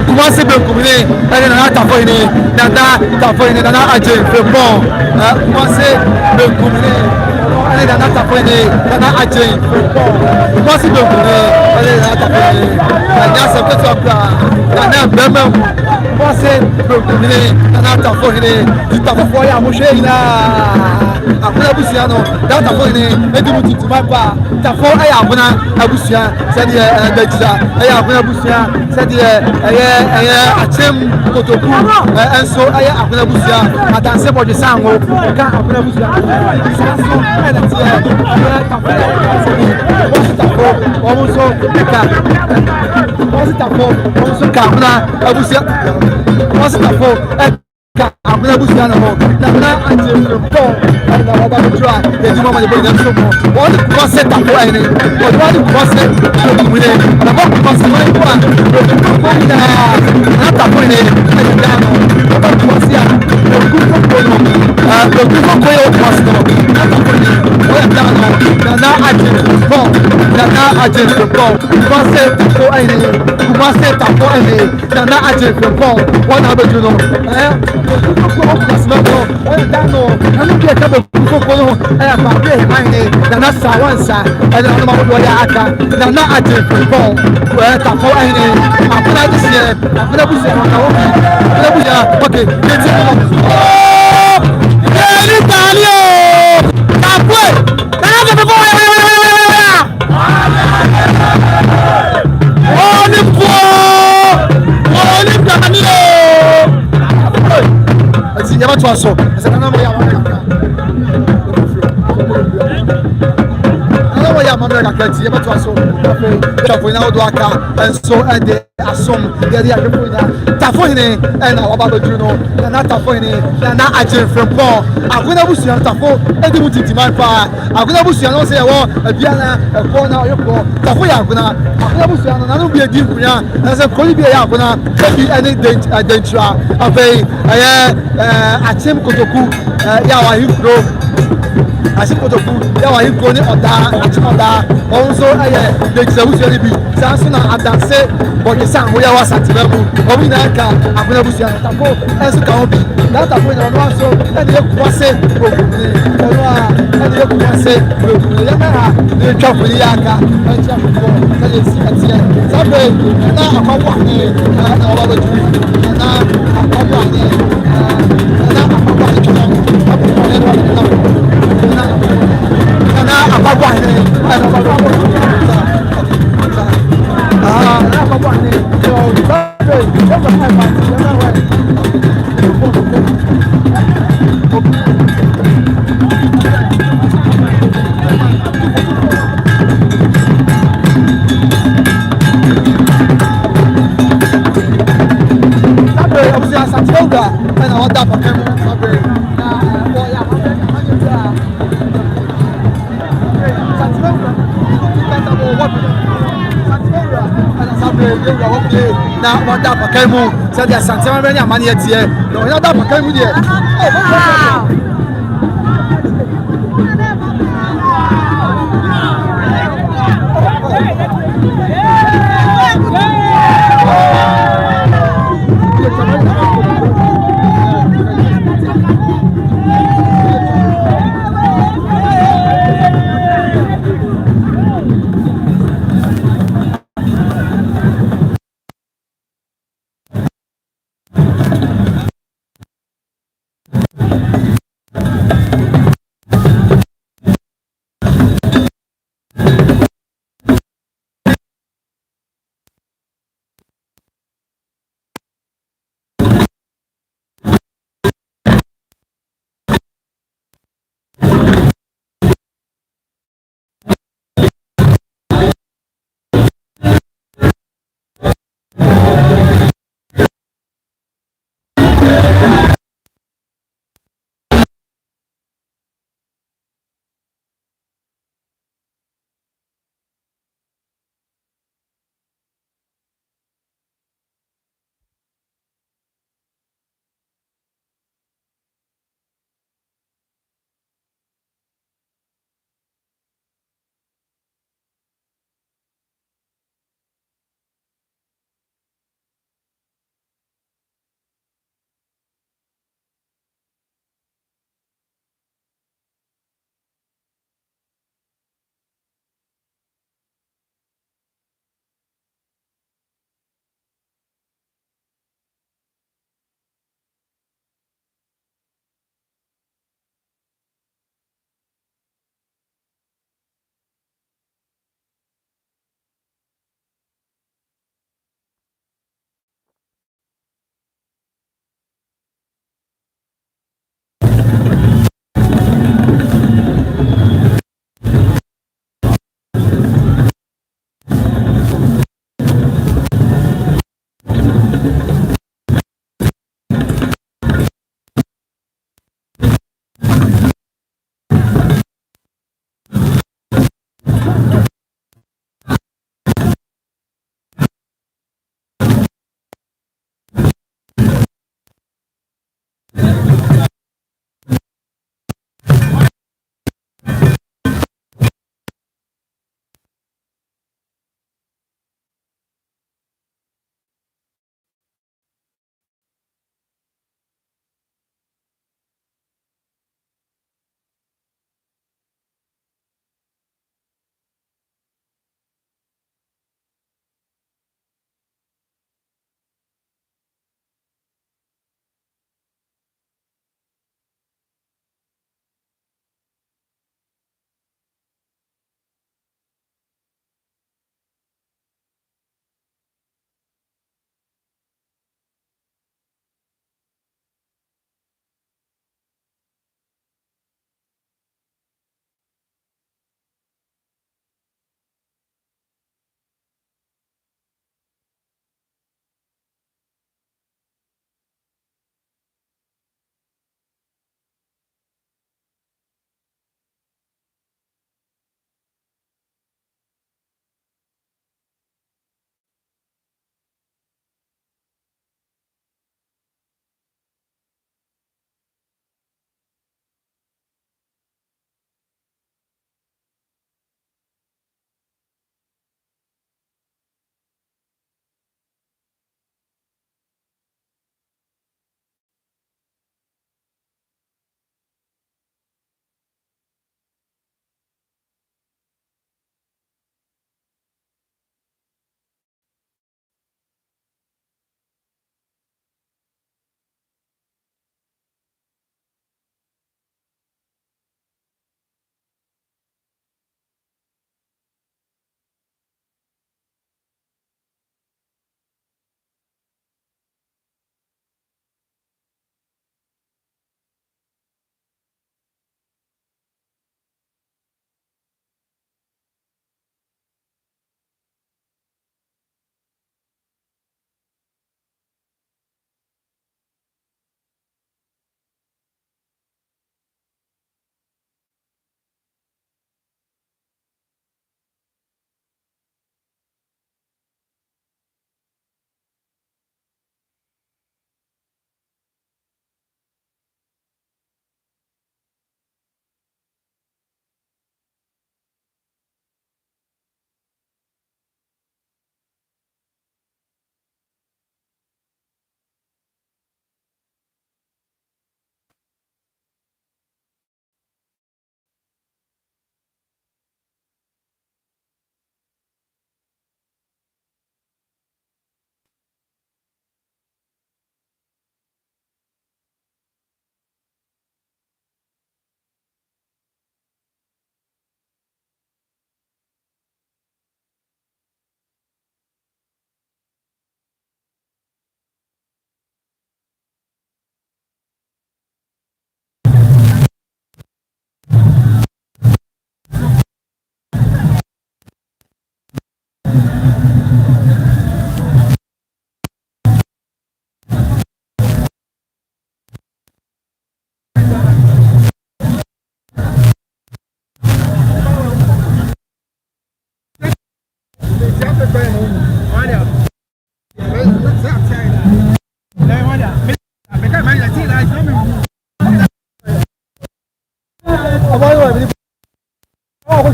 Commencez bien combiné, elle est dans la tafoine, Nana Adjel fait bon. Commencez bien combiné, elle est dans la tafoine, Nana Adjel fait bon. Commencez bien combiné, elle est dans la tafoine, Nana c'est que ça plat, Nana même. Commencez bien combiné, Nana tafoine, du tafoine à moucher là. Après la boussiano, dans ta foine, et du mouti, tu m'as pas. Ta foine est à Bona, à Boussia, c'est-à-dire Betisa, et à Bona Boussia, c'est-à-dire à Tiem Kotoku, un saut, et à Bona Boussia, à danser pour des sangs, quand à Bona Boussia, Abuna busia na mo na anje ko na baba try de di mama de boy dem so mo all the concept of why ni all the concept of we na mo concept mo ko na ta boy ni na no baba concept o ku no ko yo concept na ta boy ni o ya no na anje ko na anje ko concept ko ai ni concept of why ni na anje ko one have you know Nana Sawansa, and I'm not going to Aka, Nana Adjel Football, where Tapo Aine, I'm going to say, I'm going to say, okay, let's go. Oh, Italia! Tapo! Yaba to aso asa na mo ya America kati yaba to aso chafo ina odo aka enso ende asom yeri akefo ina tafo ine ena waba do juno na tafo ine na agent from Paul aguna busia tafo edi mutiti man pa aguna busia no se wo abiana ko na oyoko tafo ya aguna busia no na no bi edi kunya na se koli bi ya aguna bi any danger avei Atem Kotoku ya wa hikro Atem Kotoku ya wa hikro ni oda Atem oda onso de jibusi ni bi sanso na adanse boje san ho ya wa Asanteman obi na ka akuna busia tako enso ka obi na tako na no aso e de kwase ogune olwa e de kwase ogune ya na de twafuli ya ka e tia ko na de si atia sabe na akwa ni na oba do na akwa ni na wada pakai mu sɛ de Asanteman bɛ ne amane atie na ɔyɛ da pakai mu deɛ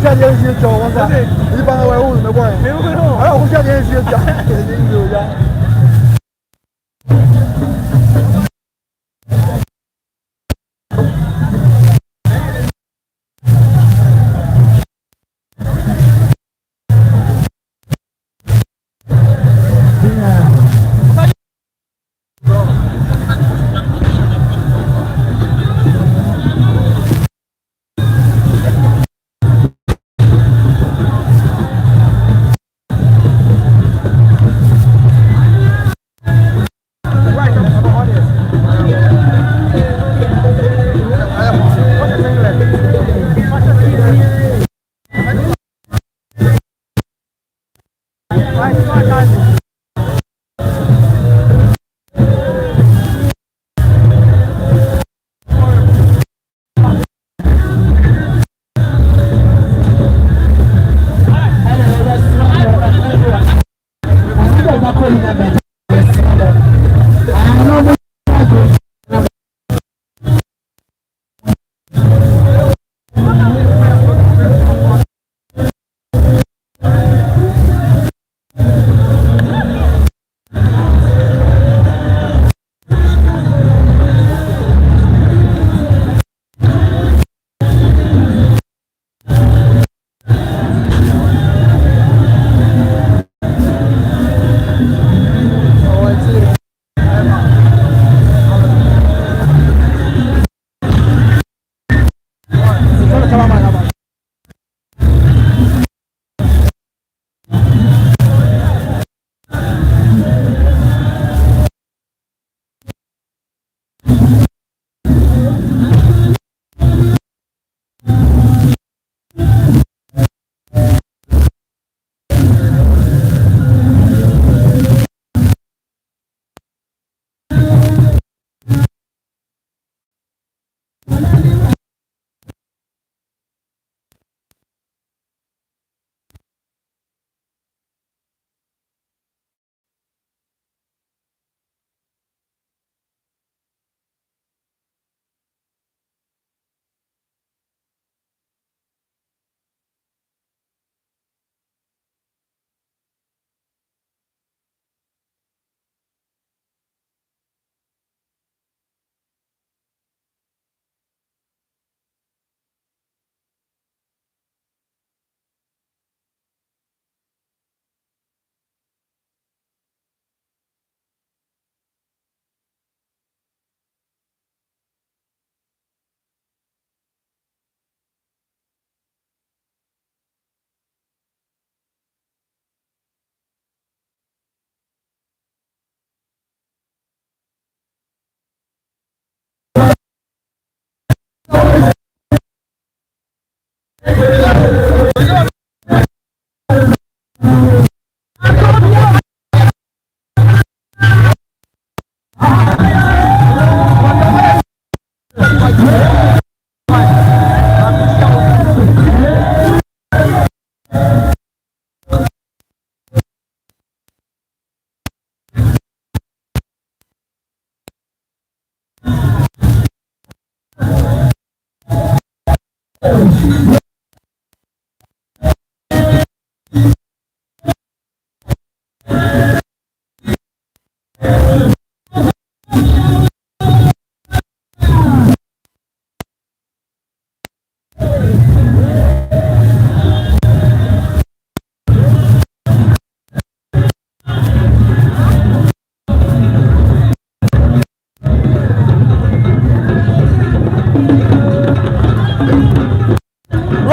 下电视叫我啥？一般外屋没关。没有没有。哎，我下电视叫，有呀。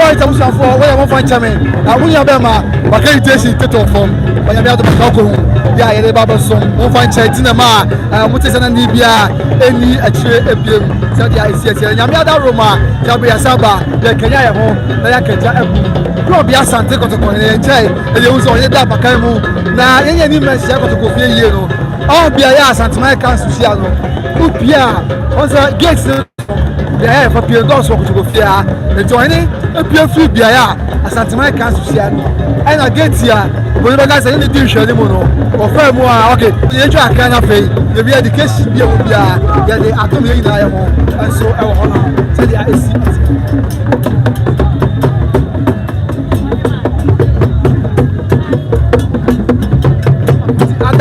right abusuafoɔ wɔyɛ wɔn fan kyɛn mi na wunya bɛɛ ma waka invitation tete fam wɔnya bɛɛ adoma kaw ko ho bi a yɛde ba bɛ som wɔn fan kyɛn ti na ma wɔn ti sɛ na ni bi a eni akyire ebiem sɛ deɛ esi esi nyame ada roma yabe yasaba yɛ kenya yɛ ho na yɛ kɛgya ɛbu kuro bi asante kɔtɔkɔ yɛn nkyɛn ɛyɛ wusu ɔyɛ da abakan mu na yɛn yɛ ni mɛ hyɛ kɔtɔkɔ fie yie no ɔn bi a yɛ Asanteman council hyia no ubi a wɔn sɛ gate no yɛ fa pie dɔɔso kɔtɔkɔ fie a nti ɔyɛ epie free bia ya Asanteman council sia no ɛna gate a obonye bɛka sɛ ne di nhwɛ ne mu no ɔfa mu a okay yɛtwa aka na fei yɛbi education bia mu bia yɛde atom yɛ nyinaa yɛ ho nso ɛwɔ hɔ no sɛdeɛ ɛsi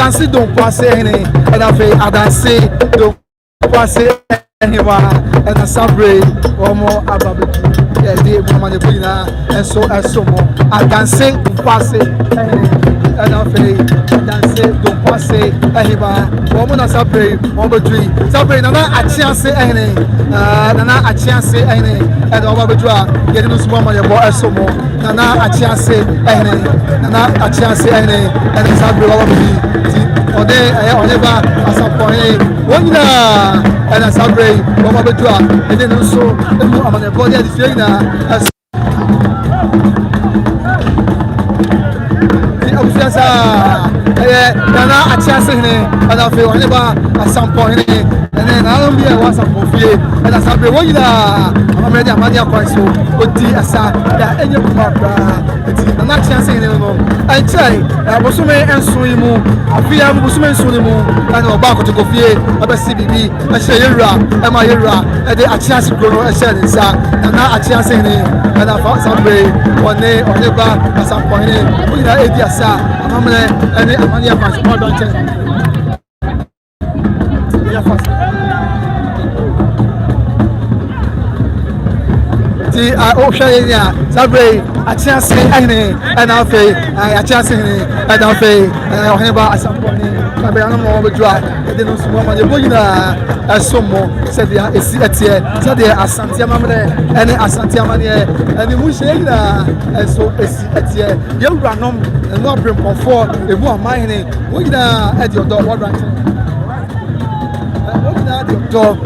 adanse don passe hene ena fe adanse don passe hema ena sabre omo ababe de mama ne bina enso mo adanse don passe hene ena fe adanse don passe hema omo na sabre omo dui sabre nana achiase hene nana achiase hene ena omo bedua yede no sumo mama bo enso mo nana achiase hene nana achiase hene ena sabre omo bi ode ba Asantehene wonyina ena sabre omo bedua yede no so emu amane bo ya difie na Ofiasa nana Asantehene ana fe woni ba Asantehene ene na lo bia wa Asantehene ana sabre wonyina amade amade akwanso odi asa ya enye kuma bra eti nana Asantehene no anchai abosume enso yimu afia abosume enso ni mu ana oba akotoko fie abesi bibi ehye yewura ema yewura ede Asantehene gro no ehye nsa nana Asantehene ana fa sabre woni ba Asantehene wonyina edi asa amamre ene amade akwanso mo don che ya fast ti o hwe ya sabre Asantehene ana fe Asantehene ana fe ohene ba Asantehene sabre ana mo bedua de no sumo ma de boyina asomo se dia esi etie se dia Asanteman ene Asanteman ene mu sheira eso esi etie ye wuranom eno abrempofo ebu amahene boyina e di odo wadran do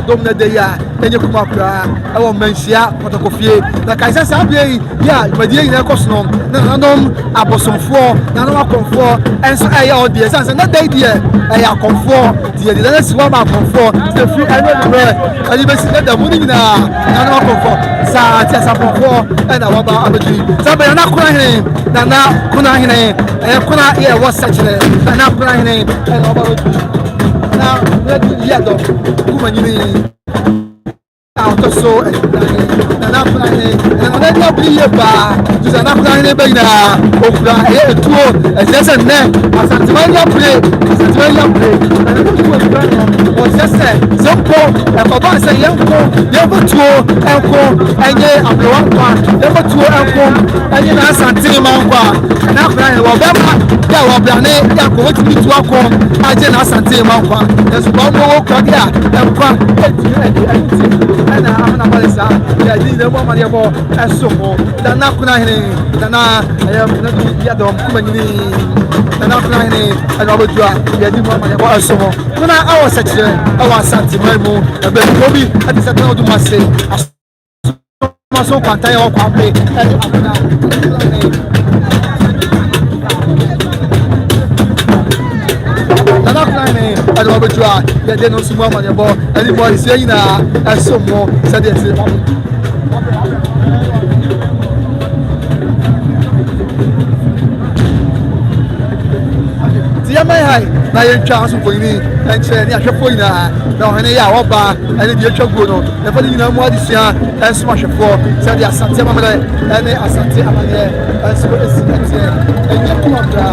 dom na de ya enye kuma kura e wo manhyia protokofie na kaisa sabie ya madie ina kosono na nanom abosomfo nanom akonfo enso e ya odie sanse na dai die e ya konfo die de na siwa ma konfo se fi ene no ali besi da mu ni na nanom akonfo sa ti asa konfo e na waba abedi sabe na kuna hene na kuna hene e kuna ye wo sachire na kuna hene e na waba na ya do kuma nyini auto so na plane na na biye ba tu na plane be na okura e tuo e sese ne Asanteman ya play na tu ko plane o sese sempo e ko ba se yenko yebo tuo enko enye abrowan kwa yebo tuo enko enye na Asanteman kwa na plane wo be ma ya wo plane ya ko weti tuo ko aje na Asanteman kwa yeso ba mo ko dia enko ana amana balesa ya di de mo ma de bo esomo da na kuna hene da na na du ya dom kuma nyini da na kuna hene ana bodua ya di mo ma de bo esomo kuna awo sachire awo Asanteman mu e be ko bi ati se tan odu mase ma so kwanta ya kwa pe e akuna Nana plane ado abejua ya de no sumo ma de bo anybody say ina asomo say de say dia mai hai na ye twa so poini enche ni ahwefo ina na ohene ya oba ene de twago no e fa ina mu adisia enso ahwefo say de Asanteman ene Asanteman enso esitie enye kuma bra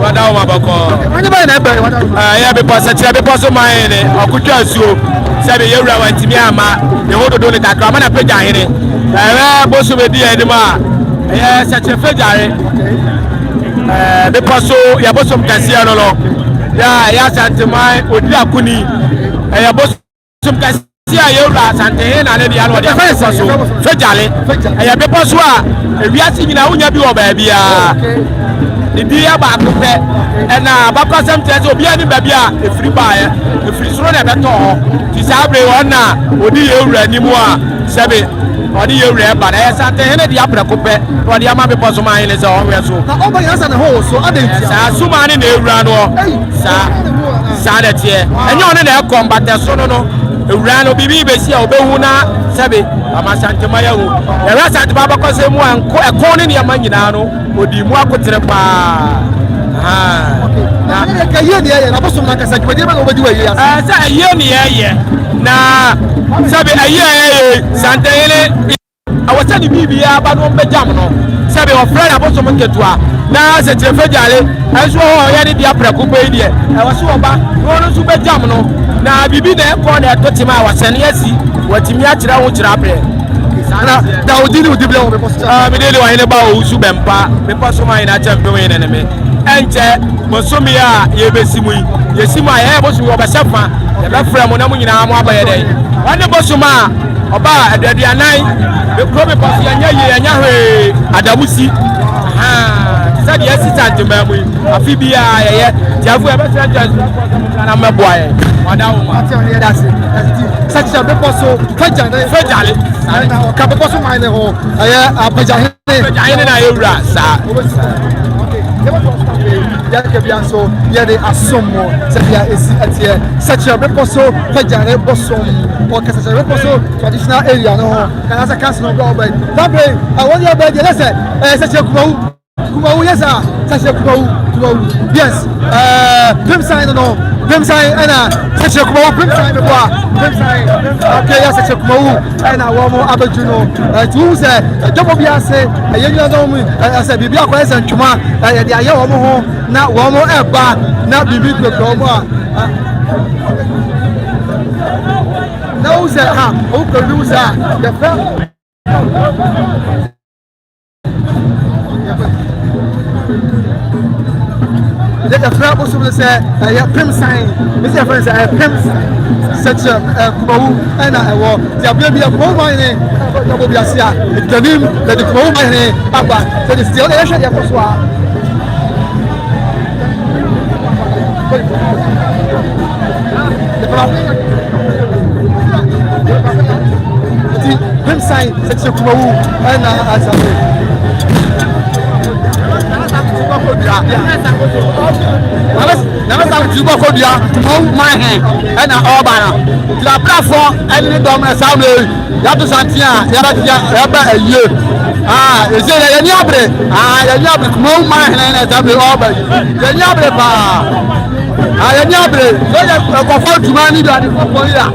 Wada o maboko. Ya be pasa chia be paso maene okutwa asuo. Se be yewura wantimi ama ne hododo ne kakra ma na peja hene. Boso be di eni ma. Se che fejare. Be paso ya boso mkasia no no. Ya Asanteman odi akuni. Ya boso mkasia yewura Asantehene na ne dia no de paso fejale. Ya be paso a ewiase nyina unya bi wo ba bia. Idia ba akopɛ ɛna bakɔsɛm tɛ sɛ obi ani baabi a efiri baayɛ efiri soro na ɛbɛtɔ hɔ ti sabre wɔn na odi yɛ wura anim a sɛbi ɔdi yɛ wura ɛba na ɛyɛ Asantehene de aprɛko pɛ ɔdi ama bepɔ so maa yɛlɛ sɛ ɔwɛ so na ɔba yɛn sa ne ho so ade ntia saa suma ne na ewura no saa de teɛ ɛnyɛ ɔne na ɛkɔ mbatɛ so no ewura no bibi besi a obehu na sɛbi ama Asanteman ya hu ɛwɛ Asanteman bakɔsɛm mu a ɛkɔ ne nneɛma nyinaa no odi mu akotere paa okay na ka ye ne na bosom na kasa dwade ba no bedi wa ye asa sa ye ne ye na sabe aye Asantehene awasa ni bibia ba no mbejam no sabe o friend abosom nketua na se trefe jale enso ho ye ne dia prako pe die awaso oba no so bejam no na bibi na ko na totima awasane asi watimi a kira wo kira bre sana da odini odibile wo be posta me dele wa hene ba o su bempa me paso mai na champion we ne me enche bosomi a ye besimu yesimu a ye bosomi wo be sefa ye be frɛ mo na mo nyina mo abaye dai wane bosoma oba adadu anan be ko be paso anya ye anya hwe adamusi said yes Asanteman mu afi bia ye tiafu e be sɛ na meboa ye wada wo ma such a be poso fejale na ka be poso mai ne ho aye apajahene na yewura sa ya ke bia so ye de asomo se bia esi atie such a be poso fejale bosom o ka such a be poso traditional area no ho kana sa cast no go by tabe awon ye be je se such a kumawu yes sir such a kumawu yes pim sign no pim sign ana such a kumawu pim sign me boa pim sign okay yes such a kumawu ana wo mo abajuno tu se jobo bia se yenyu no mu ase bibia ko ese ntwuma ye de aye wo mo ho na wo mo eba na bibi gbegbo mo a na u se ha o ko lu sa de fa the friend was to say pim sign Mr. Friends pim such a kumawu and I will the baby of mine will be asia the name that the kumawu mine aba so the still election ya poswa the pim sign such a kumawu and Asantehene na sa tuba ko dia mo man he na oba na la platform any dom na sa me ya to santia ya ba aye eze ya ni abre ya ni abre mo man he na sa me oba ya ni abre ba ya ni abre so ya ko fa tuma ni da ko ya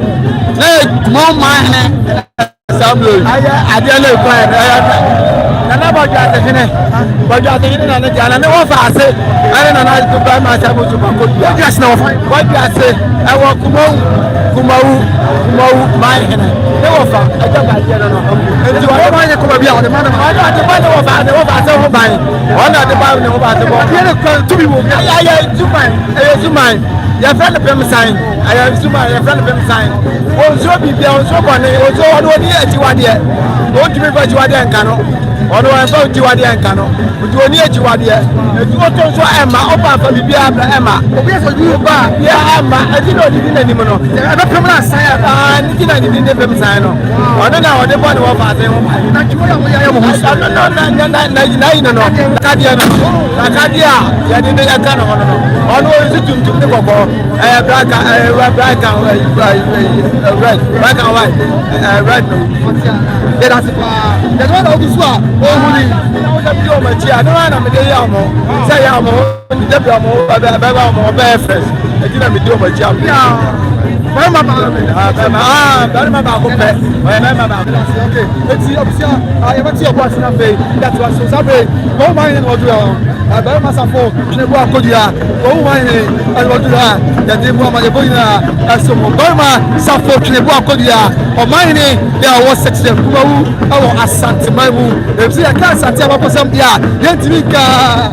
mo man he sa me ade le ko na ba ja Asantehene na ne jana ne wo fa ase ane na na to ba ma sa bo to ba ko dia yes na wo fa ase e wo kumawu mai hene ne wo fa e ja ba je no enti wo ma ne ko ba bia wo ma na ma na de ba ne wo fa ase ho ban wo na de ba ne wo ba ase bo ye ne ko to bi wo ya zu mai ya friend pem sign aya zu mai ya friend pem sign wo so bi bia wo so ko ne wo so wo ni ajiwade wo tumi ba ajiwade nka no ono en fa ujiwade enka no ujiwoni ajiwade ejuwo to so ema oba fa bibia abra ema obi so ju ba ya ema edi no di na nim no ebe pem na sai ni di na di ne pem sai no ono na ode bo ne wo fa sai wo na chuo ya wo ya mo hu no kadia no kadia ya di ne aka no no ono o si tum ne gogo braka red no ya da se pa ya no na obi so a ohuri na o bi o ma chi a no na me de ya mo say ya mo ni de bia mo ba mo ba fresh e ti na me de o ma chi a ba ma ba ko pe ba ba okay eti obisia ya ba ti o kwa sina fe that was so sabe go ma ni o du ya ba ma sa fo ne bo akodia go ma ni o du ya ya de bo ma de bo ina aso mo go ma sa fo ne bo akodia o ma ni ya wo section kumawu awo Asanteman mu e bi ya ka Asantehema ba posam dia ye ntimi ka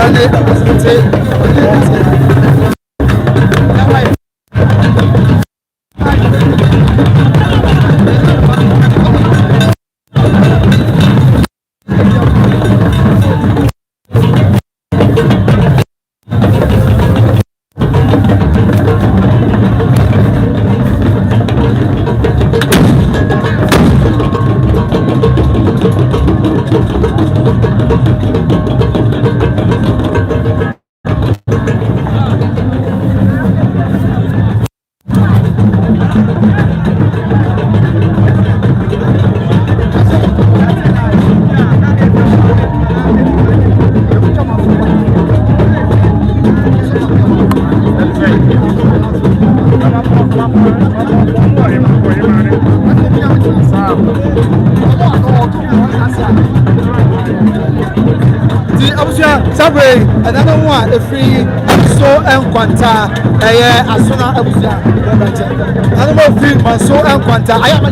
ɛne Asante Sabre, another one, a free so and quanta, Asuna Abuja, another free so and quanta. I am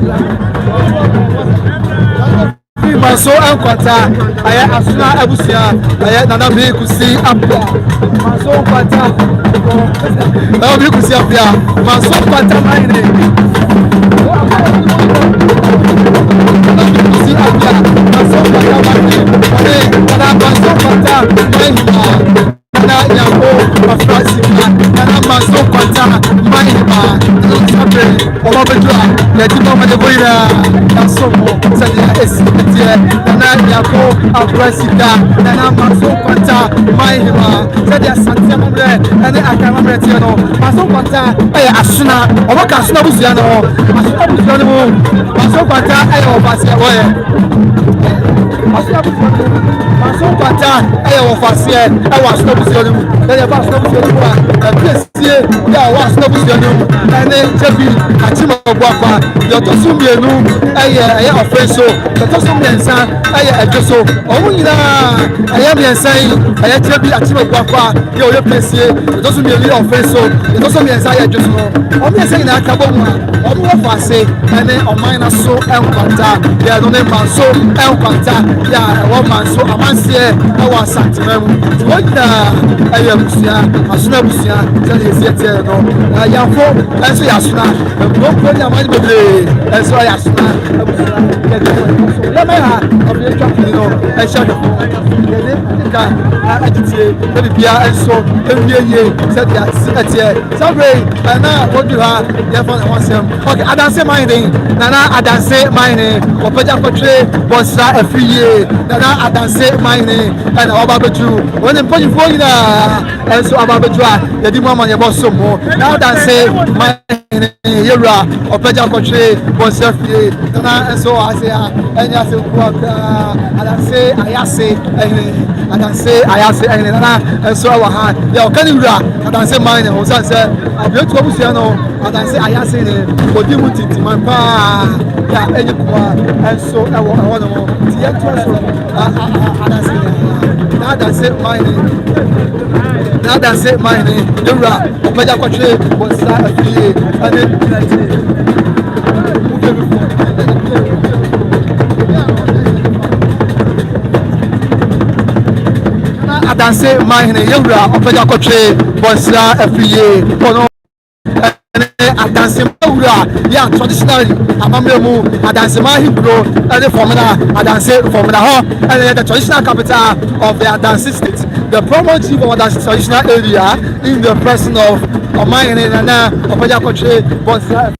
free so and quanta. I am Asuna Abuja, I am Nana Bikusi Abia, Maso Quanta, now Bikusi Abia, Maso Quanta Mine. Maso kwanta aye wo fasie e wa snow busio mu na ye ba snow busio mu a presie ya wa snow busio mu ene jebi achima ogbo akwa yo to sumienu aye ofenso yo to sumiensa aye ejoso owu nyina aye miensa aye jebi achima ogbo akwa yo ye presie yo to sumienu ofenso yo to sumiensa aye ejoso o miensa ina akabo mu o mu wo fasie ene o minus so enkwanta ya no ne manso enkwanta ya wo manso amansie e wa Asanteman mu wona aye busia asuna busia se le siete no ya fo enso ya asuna bo ya mani bebre enso ya asuna busia ya me ha obi twa kini no e sha do ye ne ka ajitie e bibia enso ewieye se dia etie sabre na wodu ha ya fo na wasem okay adanse mine nana adanse mine opeja kotre bosra afiye nana adanse mine na obabeju woni mpanyifo yina enso ababeju a yedi mu amanye boso mo na adanse mine yewra opeja kotre bosra afiye nana enso ase a enya se ku adanse ayase ene nana enso wa ha ya okani wura adanse mine o sanse abetu obusia no adanse ayase ne odi mu tintiman pa ya enyi kwa enso ewo no ti yetu so adanse mine yewra opeja kwatwe bonsa afiye ane adanse mine yewra opeja kwatwe bonsa afiye ono adanse mawura ya traditionally amamremu adanse mahibro and formula adanse formula ho and the traditional capital of the adanse state the prominent chief of adanse traditional area in the person of Omayene Nana Opeja Kotre Bonsa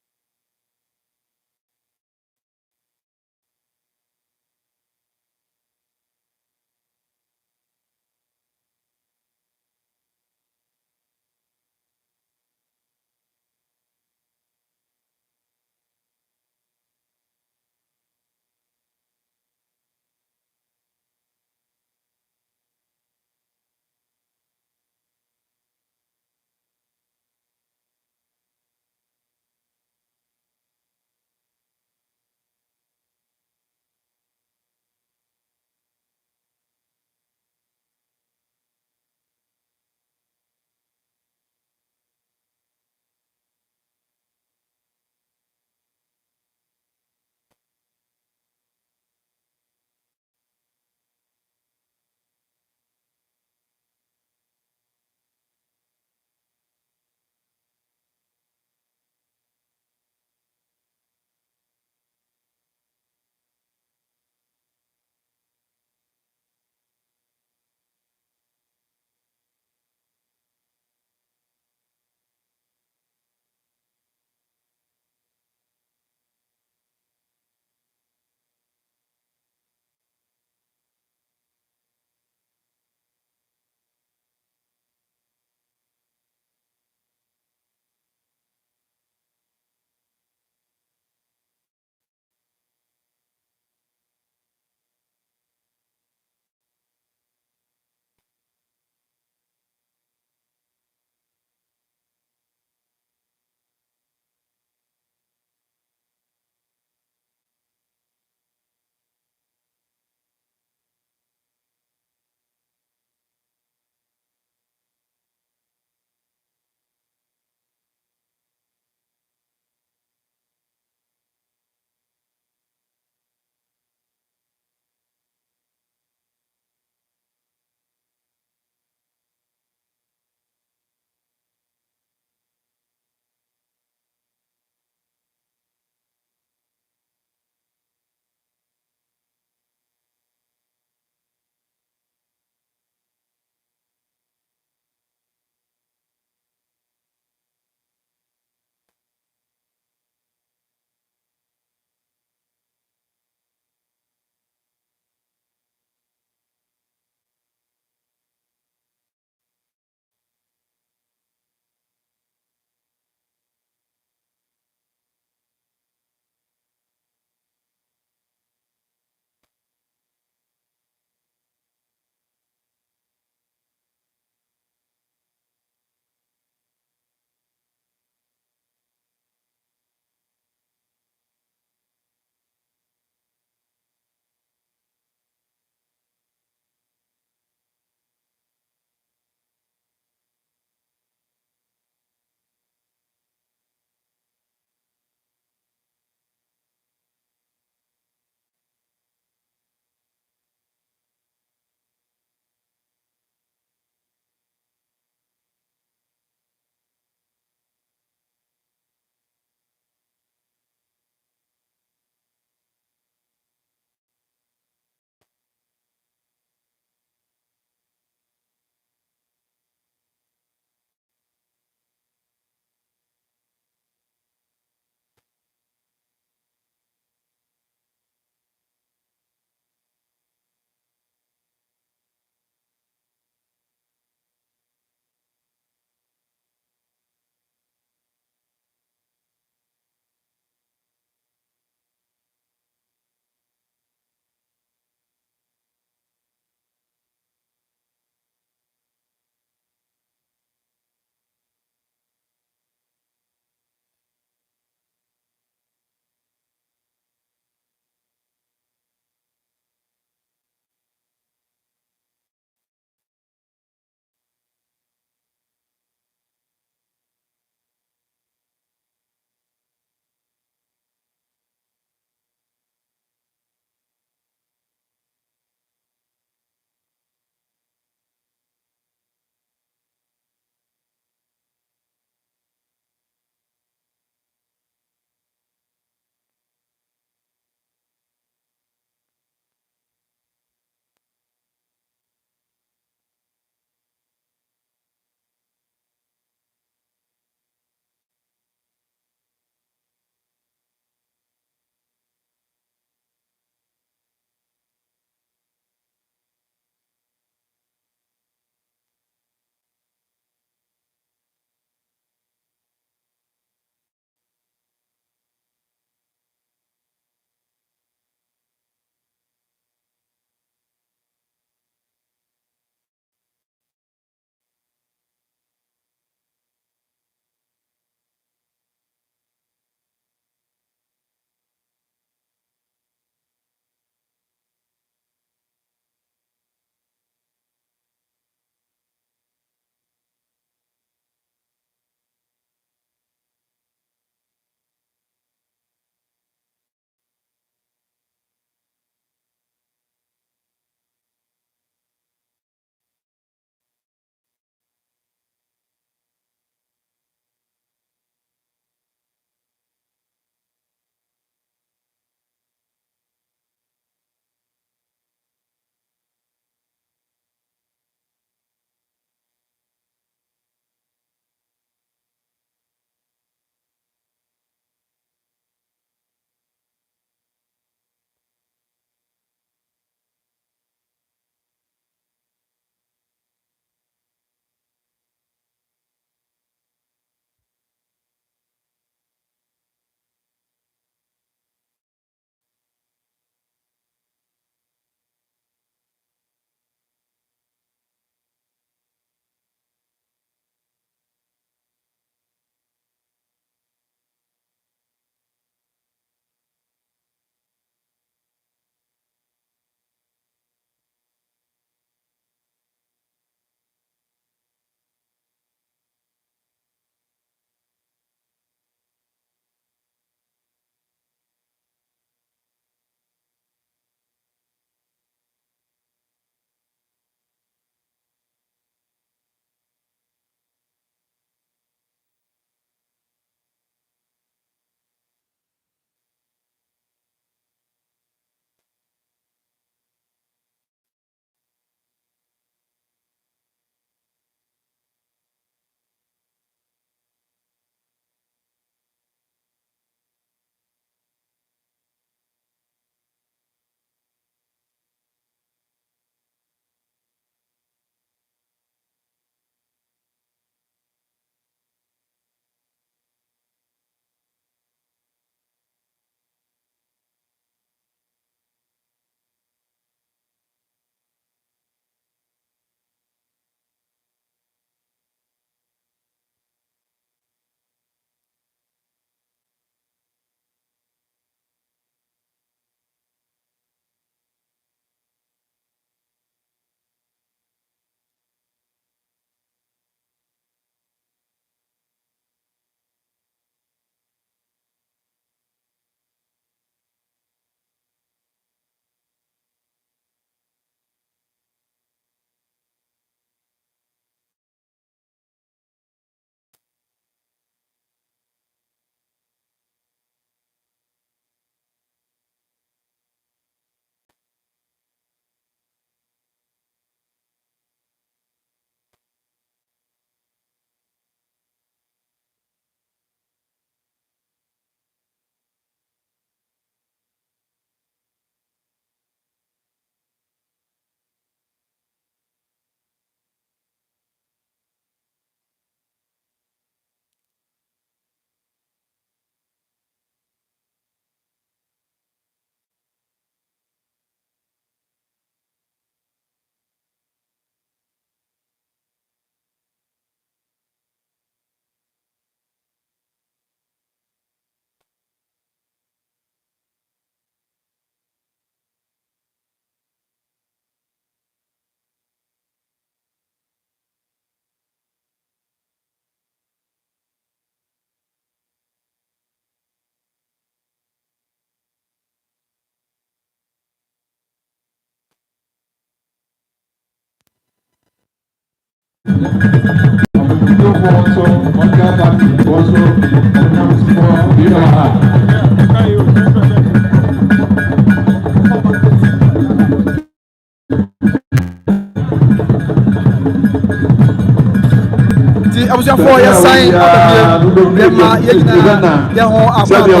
abusuafoɔ yɛsan ababiem yɛma yɛnyinaa yɛn ho abaaba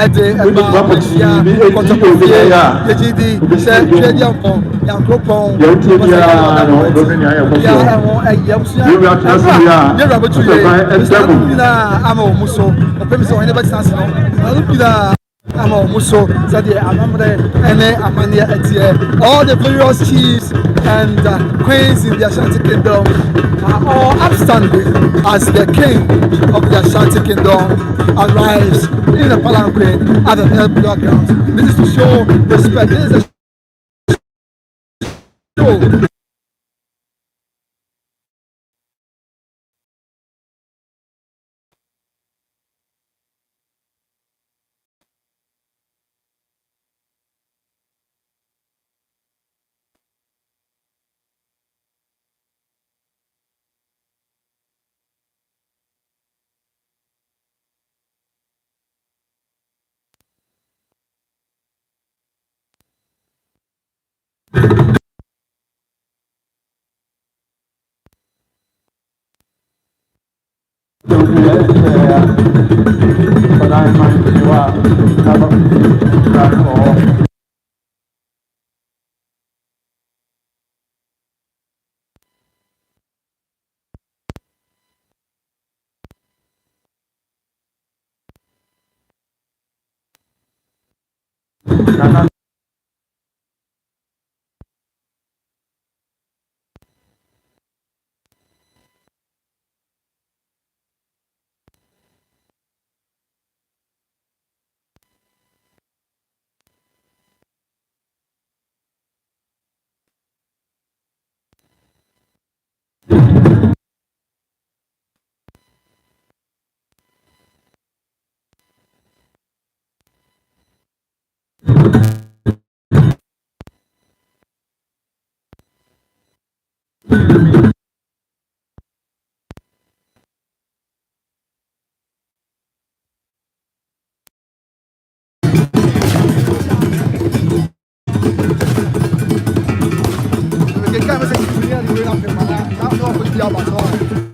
ɛde ɛma ahyia kɔtɔkɔfie yɛgye di sɛ twɛdeɛ mpɔ yankoropɔn yɛ ɛho ɛyɛ abusua yɛwura bɛtu yɛ ɛsɛno nyinaa ama wɔ mu so ɔpɛmi sɛ ɔhene bɛtena ase no ɛno nyinaa ama wɔ mu so sɛdeɛ amammerɛ ɛne amanneɛ ɛteɛ all the various chiefs and queens in the Ashanti Kingdom are all upstanding as the king of the Ashanti Kingdom arrives in the palanquin at the Elbuda grounds. This is to show respect. This is a show. Che